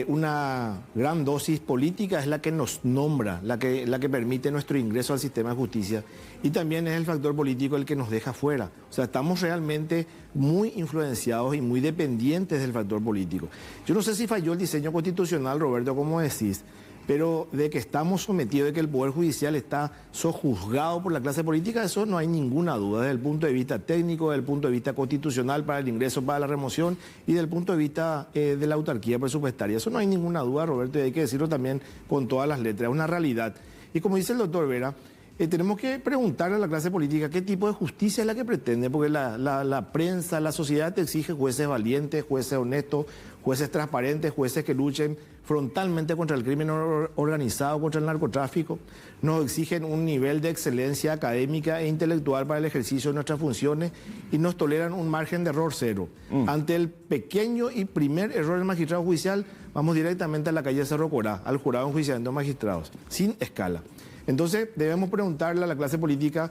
una gran dosis política es la que nos nombra, la que permite nuestro ingreso al sistema de justicia, y también es el factor político el que nos deja fuera. O sea, estamos realmente muy influenciados y muy dependientes del factor político. Yo no sé si falló el diseño constitucional, Roberto, como decís, pero de que estamos sometidos, de que el Poder Judicial está sojuzgado por la clase política, eso no hay ninguna duda, desde el punto de vista técnico, desde el punto de vista constitucional para el ingreso, para la remoción, y desde el punto de vista de la autarquía presupuestaria. Eso no hay ninguna duda, Roberto, y hay que decirlo también con todas las letras, es una realidad. Y como dice el doctor Vera, tenemos que preguntarle a la clase política qué tipo de justicia es la que pretende, porque la prensa, la sociedad te exige jueces valientes, jueces honestos, jueces transparentes, jueces que luchen frontalmente contra el crimen organizado, contra el narcotráfico. Nos exigen un nivel de excelencia académica e intelectual para el ejercicio de nuestras funciones y nos toleran un margen de error cero. Ante el pequeño y primer error del magistrado judicial, vamos directamente a la calle Cerro Corá, al Jurado de Enjuiciamiento de Magistrados, sin escala. Entonces debemos preguntarle a la clase política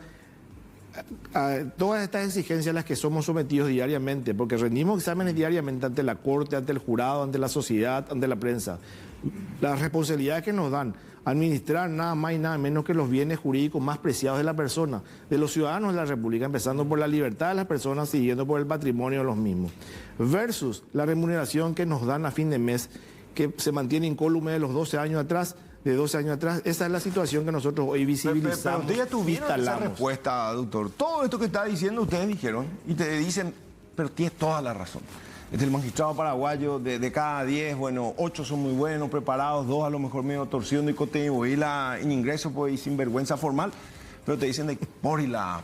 a todas estas exigencias a las que somos sometidos diariamente, porque rendimos exámenes diariamente ante la Corte, ante el jurado, ante la sociedad, ante la prensa. Las responsabilidades que nos dan, administrar nada más y nada menos que los bienes jurídicos más preciados de la persona, de los ciudadanos de la República, empezando por la libertad de las personas, siguiendo por el patrimonio de los mismos, versus la remuneración que nos dan a fin de mes, que se mantiene incólume de los 12 años atrás, esa es la situación que nosotros hoy visibilizamos. Pero ustedes ya tuvieron esa respuesta, doctor. Todo esto que está diciendo ustedes dijeron y te dicen, pero tienes toda la razón. El magistrado paraguayo, de cada 10, bueno, 8 son muy buenos, preparados, 2 a lo mejor medio torciendo y contenido, y en ingreso pues y sin vergüenza formal, pero te dicen de por y la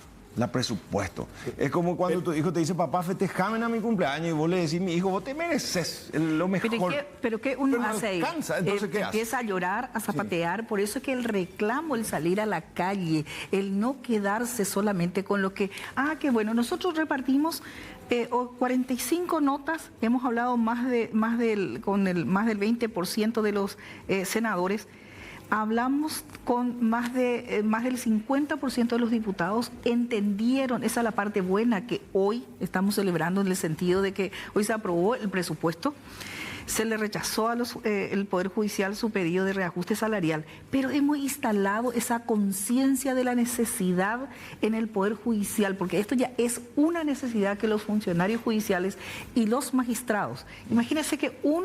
presupuesto. Es como cuando tu hijo te dice, papá, festejame a mi cumpleaños, y vos le decís, mi hijo, vos te mereces lo mejor. Pero ¿qué uno hace ahí? Entonces, ¿qué hace? Empieza a llorar, a zapatear. Por eso es que el reclamo, el salir a la calle, el no quedarse solamente con lo que, qué bueno, nosotros repartimos 45 notas, hemos hablado más del 20% de los senadores. Hablamos con más del 50% de los diputados, entendieron, esa es la parte buena que hoy estamos celebrando en el sentido de que hoy se aprobó el presupuesto, se le rechazó a el Poder Judicial su pedido de reajuste salarial, pero hemos instalado esa conciencia de la necesidad en el Poder Judicial, porque esto ya es una necesidad que los funcionarios judiciales y los magistrados, imagínense que un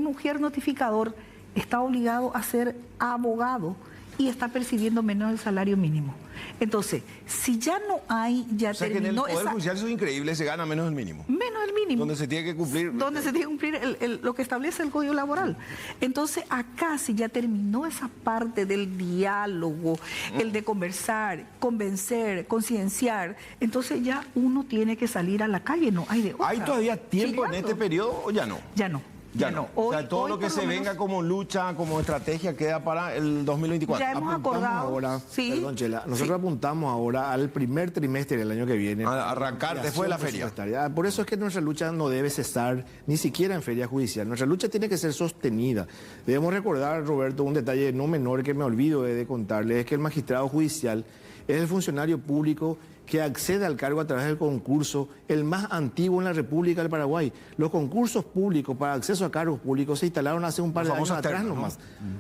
ujier notificador está obligado a ser abogado y está percibiendo menos del salario mínimo. Entonces, si ya no hay, ya O sea que en el terminó Poder esa... Judicial eso es increíble, se gana menos del mínimo. Menos del mínimo. Donde se tiene que cumplir. Donde se tiene que cumplir lo que establece el Código Laboral. Entonces, acá si ya terminó esa parte del diálogo, el de conversar, convencer, concienciar, entonces ya uno tiene que salir a la calle, no hay de otra. ¿Hay todavía tiempo en este periodo o ya no? Ya no. Ya no. O sea, todo lo que se venga como lucha, como estrategia, queda para el 2024. Ya hemos acordado. Ahora, Sí. perdón, Chela, nosotros apuntamos ahora al primer trimestre del año que viene. A arrancar después de la feria. Presupuestaria. Por eso es que nuestra lucha no debe cesar ni siquiera en feria judicial. Nuestra lucha tiene que ser sostenida. Debemos recordar, Roberto, un detalle no menor que me olvido de contarles, es que el magistrado judicial es el funcionario público que accede al cargo a través del concurso, el más antiguo en la República del Paraguay. Los concursos públicos para acceso a cargos públicos se instalaron hace un par de años atrás nomás.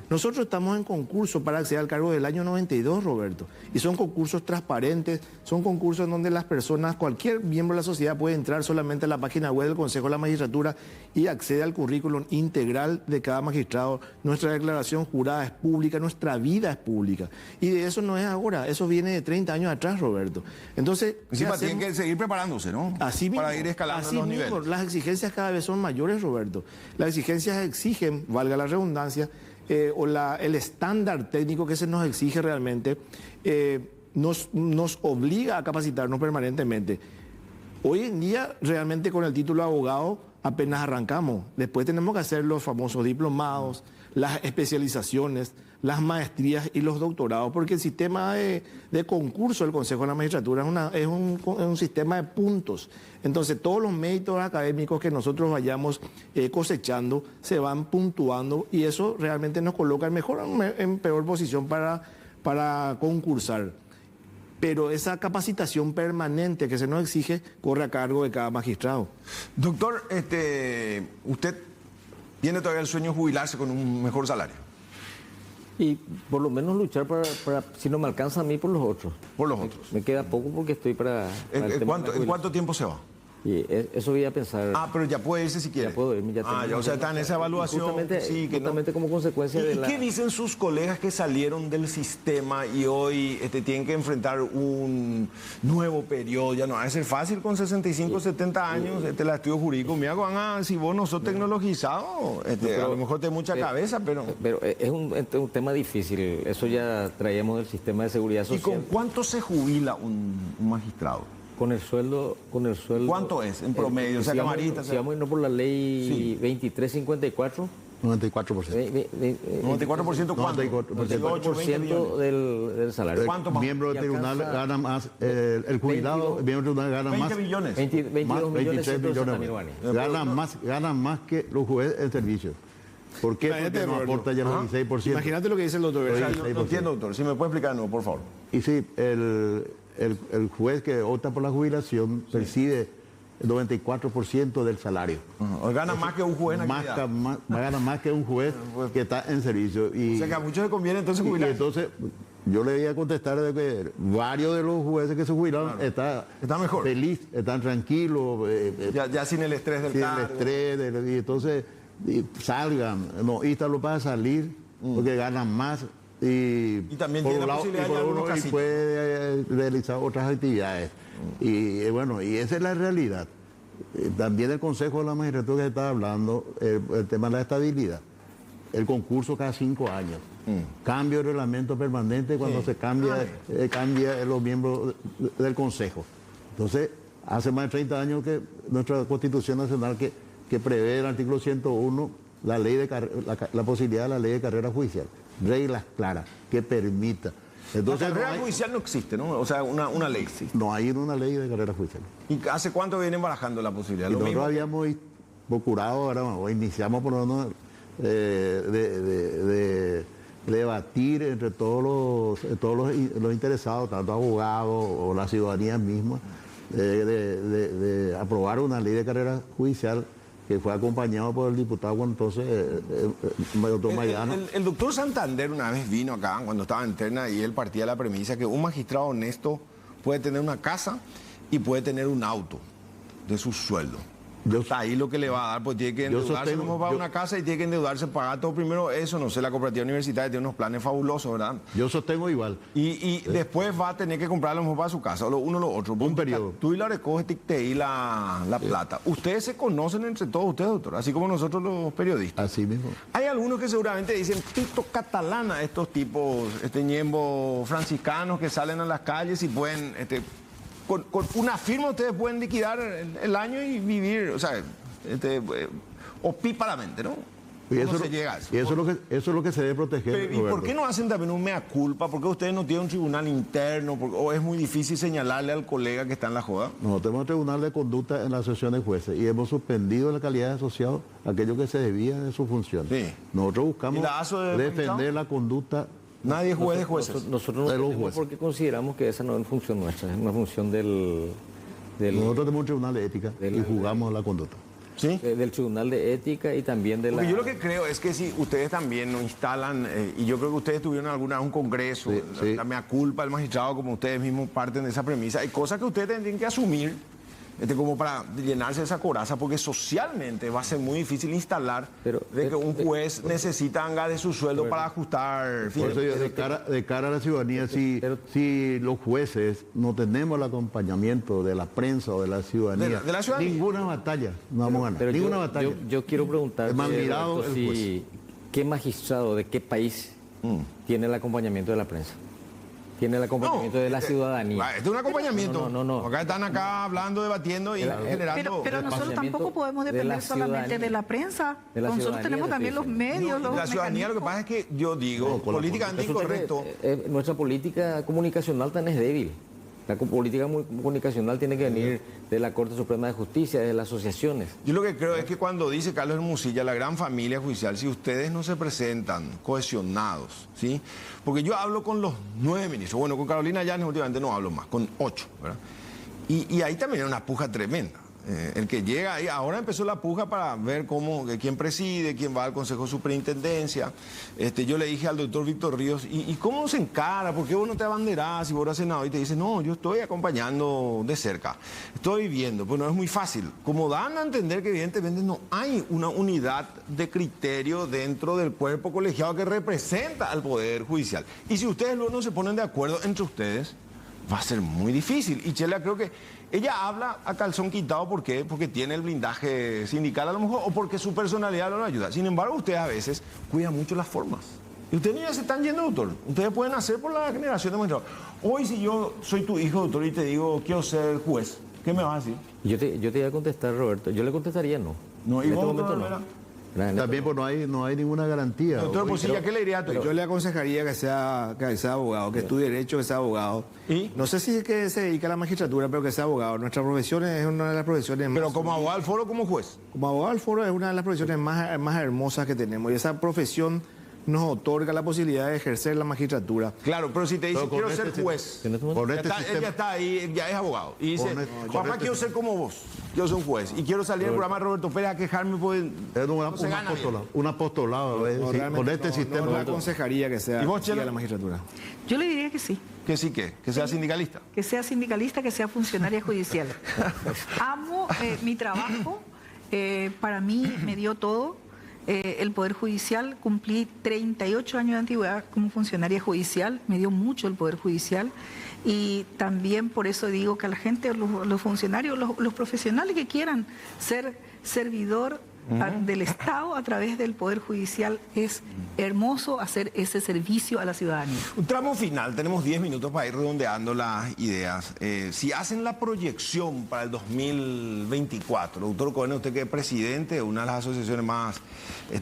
Nosotros estamos en concurso para acceder al cargo del año 92, Roberto. Y son concursos transparentes, son concursos en donde las personas, cualquier miembro de la sociedad puede entrar solamente a la página web del Consejo de la Magistratura y accede al currículum integral de cada magistrado. Nuestra declaración jurada es pública, nuestra vida es pública. Y de eso no es ahora, eso viene de 30 años atrás, Roberto. Entonces, Encima tienen que seguir preparándose, ¿no? Así mismo, para ir escalando así los mismo, niveles. las exigencias cada vez son mayores, Roberto. Las exigencias exigen, valga la redundancia, el estándar técnico que se nos exige realmente nos obliga a capacitarnos permanentemente. Hoy en día, realmente con el título de abogado apenas arrancamos. Después tenemos que hacer los famosos diplomados, las especializaciones, las maestrías y los doctorados, porque el sistema de concurso del Consejo de la Magistratura es un sistema de puntos. Entonces, todos los méritos académicos que nosotros vayamos cosechando se van puntuando y eso realmente nos coloca en peor posición para concursar. Pero esa capacitación permanente que se nos exige corre a cargo de cada magistrado. Doctor, usted tiene todavía el sueño de jubilarse con un mejor salario. Y por lo menos luchar para si no me alcanza a mí, por los otros. Por los otros. Me queda poco porque estoy para el tema de la ¿En jubilación. cuánto tiempo se va? Y eso voy a pensar. Ah, pero ya puede irse si quiere. Ya puedo irme, ya tengo ya, o sea, está en esa evaluación. Justamente, sí, que no. justamente como consecuencia de ¿Y la... qué dicen sus colegas que salieron del sistema y hoy tienen que enfrentar un nuevo periodo? Ya no va a ser fácil con 65, 70 años, el estudio jurídico. Mira, si vos no sos tecnologizado, a lo mejor tenés mucha cabeza, pero... Pero es un tema difícil. Eso ya traíamos del sistema de seguridad social. ¿Y con cuánto se jubila un magistrado? Con el sueldo... ¿Cuánto es en promedio? O sea, camarita... Si vamos a irnos por la ley 2354... 94%. 94% cuánto? 94% del salario. ¿Cuánto más? Miembro del tribunal gana más, el jubilado, miembro del tribunal gana 20 más. millones. 22 millones 23 millones. Ganan más que los jueces en servicio. ¿Por qué? Porque no aporta ya el 16%. Imagínate lo que dice el doctor. O sea, yo no entiendo, doctor. Si me puede explicar de nuevo, por favor. Y sí, el juez que opta por la jubilación percibe el 94% del salario. Gana más que un juez en actividad. Gana más que un juez que está en servicio. O sea que a muchos les conviene entonces y jubilar. entonces, yo le voy a contestar de que varios de los jueces que se jubilaron Está mejor. Feliz, están tranquilos. Ya sin el estrés del sin cargo. el estrés, y entonces salgan, no, instálo para salir, porque ganan más. Y también por tiene un la lado, posibilidad y por de uno, algunos y casitos. puede realizar otras actividades. Y bueno, y esa es la realidad. También el Consejo de la Magistratura que está hablando, el tema de la estabilidad. El concurso cada 5 años. Cambio de reglamento permanente cuando se cambia los miembros del Consejo. Entonces, hace más de 30 años que nuestra Constitución Nacional que prevé el artículo 101 la posibilidad de la ley de carrera judicial. Reglas claras que permita. Entonces, la carrera judicial no existe, ¿no? O sea, una ley existe. no hay una ley de carrera judicial. ¿Y hace cuánto vienen barajando la posibilidad? Y Lo nosotros mismo. habíamos procurado, ahora, o iniciamos por lo menos de debatir entre todos los interesados, tanto abogados o la ciudadanía misma, de aprobar una ley de carrera judicial que fue acompañado por el diputado entonces, doctor Maidano. El doctor Santander una vez vino acá cuando estaba en terna y él partía de la premisa que un magistrado honesto puede tener una casa y puede tener un auto de su sueldo. Está ahí lo que le va a dar, pues tiene que endeudarse como para una casa y tiene que endeudarse, pagar todo primero eso, no sé, la cooperativa universitaria tiene unos planes fabulosos, ¿verdad? Yo sostengo igual. Y después va a tener que comprar a lo mejor para su casa, o lo uno o lo otro. Un periodo. Tú y la recoges, te y la plata. Ustedes se conocen entre todos ustedes, doctor, así como nosotros los periodistas. Así mismo. Hay algunos que seguramente dicen pito catalana, estos tipos, ñembo franciscanos que salen a las calles y pueden... Con una firma ustedes pueden liquidar el año y vivir, o sea, opíparamente, ¿no? Y eso, ¿Cómo se llega a eso? Y eso es lo que se debe proteger. Pero, ¿y Roberto. por qué no hacen también un mea culpa? ¿Por qué ustedes no tienen un tribunal interno? ¿O es muy difícil señalarle al colega que está en la joda? Nosotros tenemos un tribunal de conducta en la asociación de jueces y hemos suspendido la calidad de asociado aquello que se debía de su función. Sí. Nosotros buscamos ¿Y la ASO de defender magistrado? la conducta. Nadie es juez de jueces. Nosotros no De los tenemos jueces. porque consideramos que esa no es función nuestra, es una función del Nosotros tenemos un tribunal de ética y jugamos la conducta. ¿Sí? del Tribunal de Ética y también de la... Porque yo lo que creo es que si ustedes también no instalan, y yo creo que ustedes tuvieron un congreso, Sí. la mea culpa del magistrado, como ustedes mismos parten de esa premisa, hay cosas que ustedes tienen que asumir como para llenarse de esa coraza, porque socialmente va a ser muy difícil instalar de que un juez necesita de su sueldo para ajustar. Por eso yo, de cara a la ciudadanía, si los jueces no tenemos el acompañamiento de la prensa o de la ciudadanía, de la ciudadanía. ninguna batalla no vamos a ganar. Pero Ninguna batalla. yo quiero preguntar, Es más mirado el juez. ¿qué magistrado de qué país tiene el acompañamiento de la prensa? Tiene el acompañamiento de la ciudadanía. Este es un acompañamiento. No. Acá están hablando, debatiendo y generando... Pero nosotros tampoco podemos de depender la solamente de ciudadanía. la prensa. De la Nosotros ciudadanía, tenemos te también estoy los diciendo. medios, los la ciudadanía, lo que mecanismos. pasa es que yo digo, políticamente Resulta incorrecto. que, nuestra política comunicacional tan es débil. La política comunicacional tiene que venir de la Corte Suprema de Justicia, de las asociaciones. Yo lo que creo es que cuando dice Carlos Hermosilla, la gran familia judicial, si ustedes no se presentan cohesionados, ¿sí? Porque yo hablo con los 9 ministros, bueno, con Carolina Llanes últimamente no hablo más, con 8, ¿verdad? Y ahí también hay una puja tremenda. El que llega ahí, ahora empezó la puja para ver quién preside, quién va al Consejo de Superintendencia. Yo le dije al doctor Víctor Ríos, ¿y cómo se encara? ¿Por qué vos no te abanderás si vos eres senador? Y te dice, no, yo estoy acompañando de cerca, estoy viendo. Pues no es muy fácil. Como dan a entender que evidentemente no hay una unidad de criterio dentro del cuerpo colegiado que representa al Poder Judicial. Y si ustedes luego no se ponen de acuerdo entre ustedes, va a ser muy difícil. Y Chela, creo que ella habla a calzón quitado. ¿Por qué? Porque tiene el blindaje sindical a lo mejor, o porque su personalidad no lo ayuda. Sin embargo, ustedes a veces cuidan mucho las formas. Y ustedes ni ya se están yendo, doctor. Ustedes pueden hacer por la generación de magistrados. Hoy, si yo soy tu hijo, doctor, y te digo, quiero ser juez, ¿qué me vas a decir? Yo te iba a contestar, Roberto. Yo le contestaría no. No, y En este vos, momento doctor, no. También pues no hay ninguna garantía. Doctor Hermosilla, ¿qué le diría a tu hijo? Yo le aconsejaría que sea abogado, que estudie Derecho, que sea abogado. ¿Y? No sé si es que se dedica a la magistratura, pero que sea abogado. Nuestra profesión es una de las profesiones Pero más... como abogado al foro, como juez. Como abogado del foro es una de las profesiones más hermosas que tenemos. Y esa profesión nos otorga la posibilidad de ejercer la magistratura. Claro, pero si te dice, Pero con quiero ser este juez. En este momento- Con Ya este está, él sistema- ya está ahí, ya es abogado. Y dice, papá, quiero ser como vos. Quiero ser un juez. Y quiero salir del programa de Roberto Pérez a quejarme por... Es no se gana bien. un apostolado. No, sí, realmente con este no sistema. le aconsejaría que sea ¿Y vos, siga Chela? la magistratura. Yo le diría que sí. Que sí, que sea sindicalista. Que sea sindicalista, que sea funcionaria judicial. Amo mi trabajo, para mí me dio todo. El Poder Judicial, cumplí 38 años de antigüedad como funcionaria judicial, me dio mucho el Poder Judicial y también por eso digo que a la gente, los funcionarios, los profesionales que quieran ser servidor del Estado a través del Poder Judicial, es hermoso hacer ese servicio a la ciudadanía. Un tramo final, tenemos 10 minutos para ir redondeando las ideas. Si hacen la proyección para el 2024, doctor Cohen, usted que es presidente de una de las asociaciones más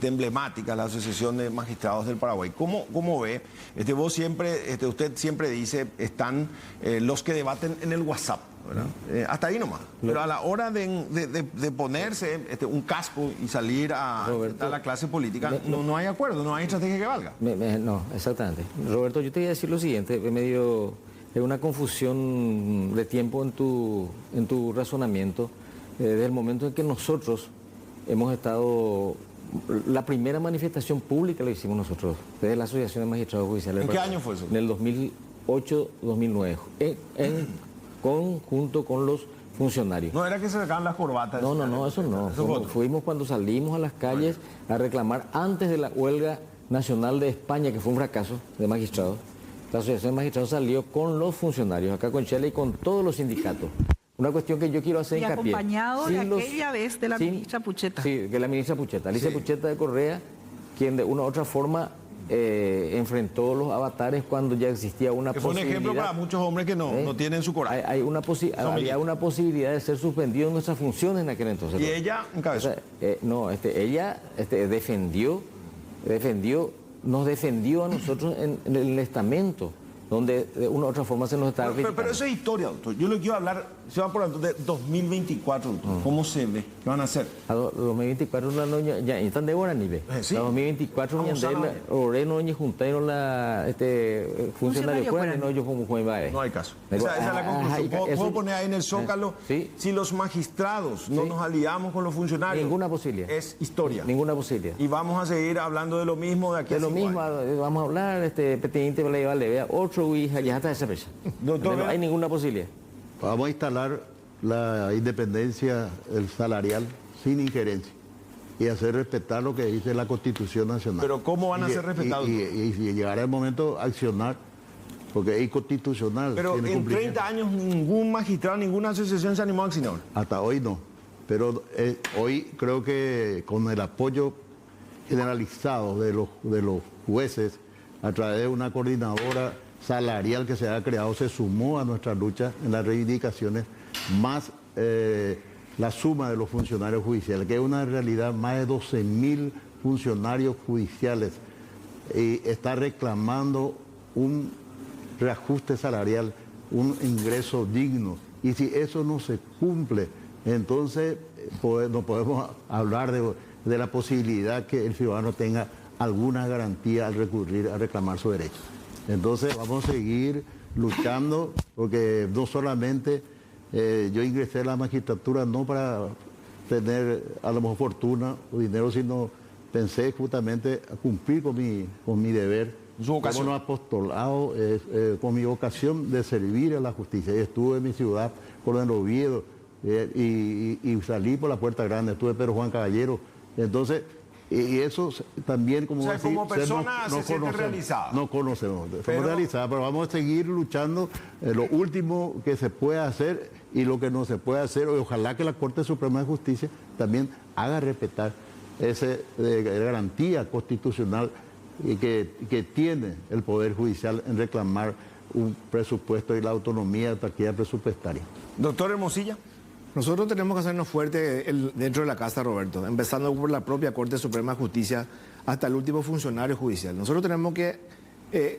emblemáticas, la Asociación de Magistrados del Paraguay, ¿cómo ve? Usted siempre dice, están los que debaten en el WhatsApp, ¿verdad? Hasta ahí nomás. Pero a la hora de ponerse un casco y salir a la clase política, no hay acuerdo, no hay estrategia que valga. No, exactamente. Roberto, yo te voy a decir lo siguiente, es una confusión de tiempo en tu razonamiento. Desde el momento en que nosotros hemos estado, la primera manifestación pública la hicimos nosotros, desde la Asociación de Magistrados Judiciales. ¿En qué año fue eso? En el 2008-2009, junto con los funcionarios. No era que se sacaban las corbatas. No, eso no. Eso fue otro. Fuimos cuando salimos a las calles a reclamar antes de la huelga nacional de España, que fue un fracaso de magistrados. La Asociación de Magistrados salió con los funcionarios, acá con Chela y con todos los sindicatos. Una cuestión que yo quiero hacer Y hincapié. acompañado de aquella vez de la ministra Pucheta. Sí, que la ministra Pucheta. Alicia Pucheta de Correa, quien de una u otra forma enfrentó los avatares cuando ya existía una Que fue un posibilidad. ejemplo para muchos hombres que no tienen su coraje. Había una posibilidad de ser suspendido en nuestras funciones en aquel entonces. Y ella encabezó. Ella nos defendió a nosotros en el estamento, donde de una u otra forma se nos estaba Pero eso es historia, doctor. Yo le quiero hablar, se va por entonces de 2024, doctor. ¿Cómo se ve? ¿Qué van a hacer? A 2024 ya están de hora ni ve. Sí. A 2024 Vamos a ver. oreno ni juntaron la funcionario pueden no yo como juez. No hay caso. Esa es la conclusión. ¿Puedo poner ahí en el Zócalo? Sí. Si los magistrados no nos aliamos con los funcionarios, Ninguna posibilidad. es historia. Ninguna posibilidad. Y vamos a seguir hablando de lo mismo de aquí De a lo 5 mismo, años. vamos a hablar, presidente le vea otro hija, ya está esa fecha. Doctor, No hay ninguna posibilidad. Vamos a instalar la independencia salarial sin injerencia y hacer respetar lo que dice la Constitución Nacional. Pero ¿cómo van a ser respetados? Y llegará el momento de accionar, porque es inconstitucional. Pero tiene en cumplimiento. 30 años ningún magistrado, ninguna asociación se animó a accionar. Hasta hoy no. Pero hoy creo que con el apoyo generalizado de los jueces, a través de una coordinadora salarial que se ha creado, se sumó a nuestra lucha en las reivindicaciones, más la suma de los funcionarios judiciales, que es una realidad, más de 12.000 funcionarios judiciales, y está reclamando un reajuste salarial, un ingreso digno. Y si eso no se cumple, entonces no podemos hablar de la posibilidad que el ciudadano tenga alguna garantía al recurrir a reclamar su derecho. Entonces vamos a seguir luchando, porque no solamente yo ingresé a la magistratura no para tener a lo mejor fortuna o dinero, sino pensé justamente a cumplir con mi deber, su vocación. como un apostolado, con mi vocación de servir a la justicia. Y estuve en mi ciudad, por el Oviedo, y salí por la Puerta Grande, estuve en Pedro Juan Caballero. Entonces, y eso también, como O sea, decir, como persona se siente realizada. No conocemos, somos realizadas, pero vamos a seguir luchando lo último que se puede hacer y lo que no se puede hacer. Y ojalá que la Corte Suprema de Justicia también haga respetar esa garantía constitucional que tiene el Poder Judicial en reclamar un presupuesto y la autonomía de autarquía presupuestaria. Doctor Hermosilla. Nosotros tenemos que hacernos fuertes dentro de la casa, Roberto, empezando por la propia Corte Suprema de Justicia hasta el último funcionario judicial. Nosotros tenemos que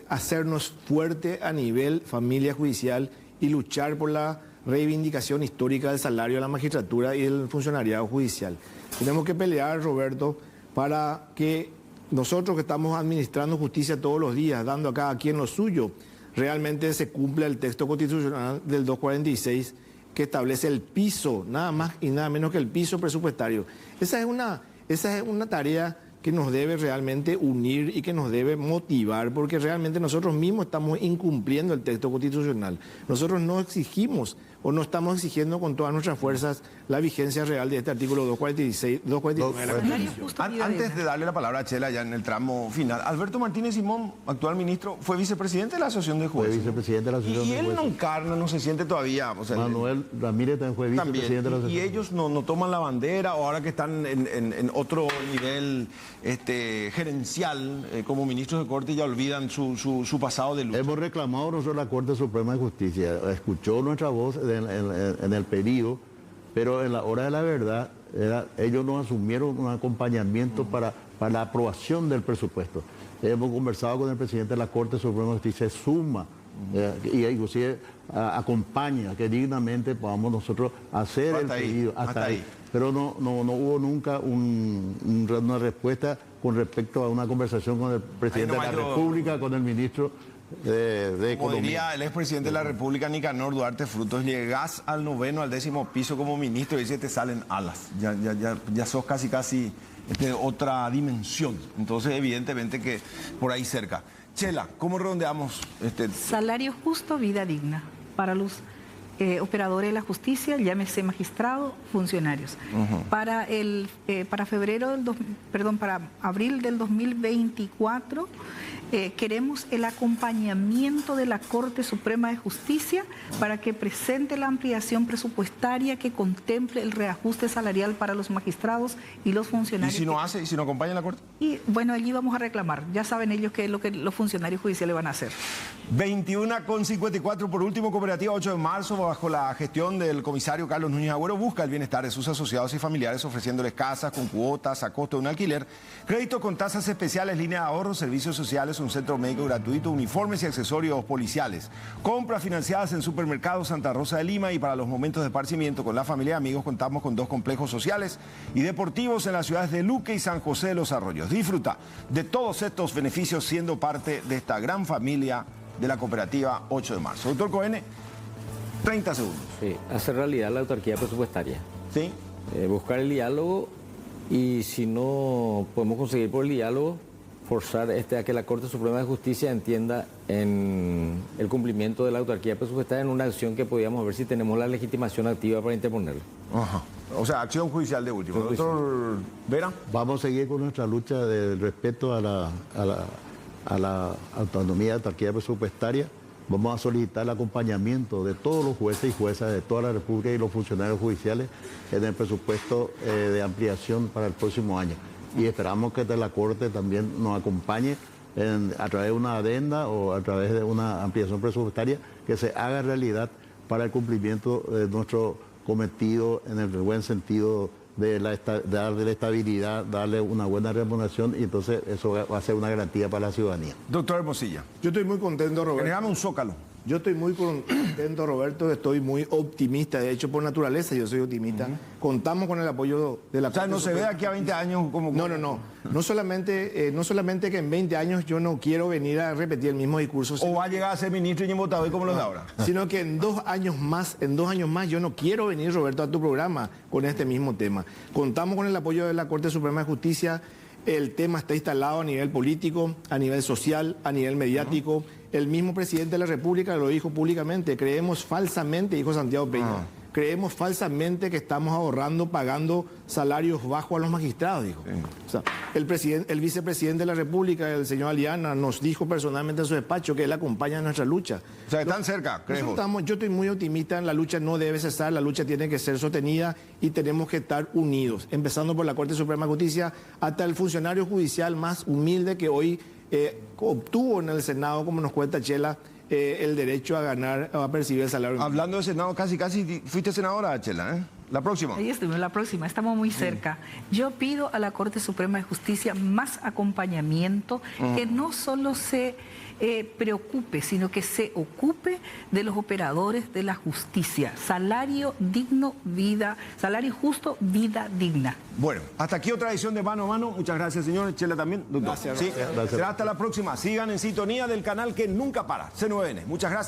hacernos fuerte a nivel familia judicial y luchar por la reivindicación histórica del salario de la magistratura y del funcionariado judicial. Tenemos que pelear, Roberto, para que nosotros que estamos administrando justicia todos los días, dando a cada quien lo suyo, realmente se cumpla el texto constitucional del 246 que establece el piso, nada más y nada menos que el piso presupuestario. Esa es una tarea que nos debe realmente unir y que nos debe motivar, porque realmente nosotros mismos estamos incumpliendo el texto constitucional. Nosotros no exigimos o no estamos exigiendo con todas nuestras fuerzas la vigencia real de este artículo 246, 249 de la Constitución. Antes de darle la palabra a Chela ya en el tramo final, Alberto Martínez Simón, actual ministro, fue vicepresidente de la Asociación de Jueces. Fue vicepresidente de la Asociación y de él Jueces. no encarna, no se siente todavía. O sea, Manuel Ramírez también fue vicepresidente de la también. Y Asociación. ellos no toman la bandera, o ahora que están en otro nivel gerencial, como ministros de corte, ya olvidan su pasado de lucha. Hemos reclamado nosotros la Corte Suprema de Justicia, escuchó nuestra voz en el pedido, pero en la hora de la verdad ellos nos asumieron un acompañamiento para la aprobación del presupuesto. Hemos conversado con el presidente de la Corte Suprema de Justicia, se suma y inclusive acompaña que dignamente podamos nosotros hacer el pedido hasta ahí. Pero no hubo nunca una respuesta con respecto a una conversación con el presidente de la República, con el ministro de Como Economía. diría el expresidente de la República, Nicanor Duarte Frutos, llegás al 9º, al 10º piso como ministro y dice te salen alas. Ya sos casi otra dimensión. Entonces, evidentemente que por ahí cerca. Chela, ¿cómo redondeamos? Salario justo, vida digna para los operadores de la justicia, llámese magistrado, funcionarios. Para abril del 2024 queremos el acompañamiento de la Corte Suprema de Justicia para que presente la ampliación presupuestaria que contemple el reajuste salarial para los magistrados y los funcionarios. ¿Y si no hace? ¿Y si no acompaña la Corte? Y bueno, allí vamos a reclamar. Ya saben ellos qué es lo que los funcionarios judiciales van a hacer. 21,54 por último, Cooperativa 8 de marzo, bajo la gestión del comisario Carlos Núñez Agüero, busca el bienestar de sus asociados y familiares ofreciéndoles casas con cuotas a costo de un alquiler, crédito con tasas especiales, línea de ahorro, servicios sociales, un centro médico gratuito, uniformes y accesorios policiales, compras financiadas en Supermercados Santa Rosa de Lima, y para los momentos de esparcimiento con la familia y amigos contamos con 2 complejos sociales y deportivos en las ciudades de Luque y San José de los Arroyos. Disfruta de todos estos beneficios siendo parte de esta gran familia de la Cooperativa 8 de marzo. Doctor Cohen, 30 segundos. Sí, hacer realidad la autarquía presupuestaria. ¿Sí? Buscar el diálogo, y si no podemos conseguir por el diálogo, forzar a que la Corte Suprema de Justicia entienda en el cumplimiento de la autarquía presupuestaria en una acción que podíamos ver si tenemos la legitimación activa para interponerlo. Ajá. O sea, acción judicial de último. Doctor Vera. Vamos a seguir con nuestra lucha de respeto a la autonomía de autarquía presupuestaria. Vamos a solicitar el acompañamiento de todos los jueces y juezas de toda la República y los funcionarios judiciales en el presupuesto de ampliación para el próximo año. Y esperamos que la Corte también nos acompañe a través de una adenda o a través de una ampliación presupuestaria que se haga realidad para el cumplimiento de nuestro cometido en el buen sentido de darle la estabilidad, darle una buena remuneración, y entonces eso va a ser una garantía para la ciudadanía. Doctor Hermosilla. Yo estoy muy contento, Roberto. Generame un zócalo. Yo estoy muy contento, Roberto, estoy muy optimista. De hecho, por naturaleza yo soy optimista. Contamos con el apoyo de la Corte. O sea, no se ve aquí a 20 años como... No. No solamente que en 20 años yo no quiero venir a repetir el mismo discurso. O va a llegar a ser ministro y votado como los de ahora. Sino que en 2 años más yo no quiero venir, Roberto, a tu programa con este mismo tema. Contamos con el apoyo de la Corte Suprema de Justicia. El tema está instalado a nivel político, a nivel social, a nivel mediático. El mismo presidente de la República lo dijo públicamente. Creemos falsamente, dijo Santiago Peña, creemos falsamente que estamos ahorrando, pagando salarios bajos a los magistrados, dijo. Sí. O sea, el vicepresidente de la República, el señor Aliana, nos dijo personalmente en su despacho que él acompaña nuestra lucha. O sea, están cerca, creo. Yo estoy muy optimista, la lucha no debe cesar, la lucha tiene que ser sostenida y tenemos que estar unidos, empezando por la Corte Suprema de Justicia hasta el funcionario judicial más humilde que hoy obtuvo en el Senado, como nos cuenta Chela, el derecho a ganar, a percibir el salario. Hablando de Senado, casi fuiste senadora, Chela, ¿eh? La próxima. Ahí estuvimos, la próxima, estamos muy cerca. Yo pido a la Corte Suprema de Justicia más acompañamiento, que no solo se preocupe, sino que se ocupe de los operadores de la justicia. Salario digno, salario justo, vida digna. Bueno, hasta aquí otra edición de Mano a Mano. Muchas gracias, señor. Chela también, doctor. Gracias. Sí, será hasta la próxima. Sigan en sintonía del canal que nunca para, C9N. Muchas gracias.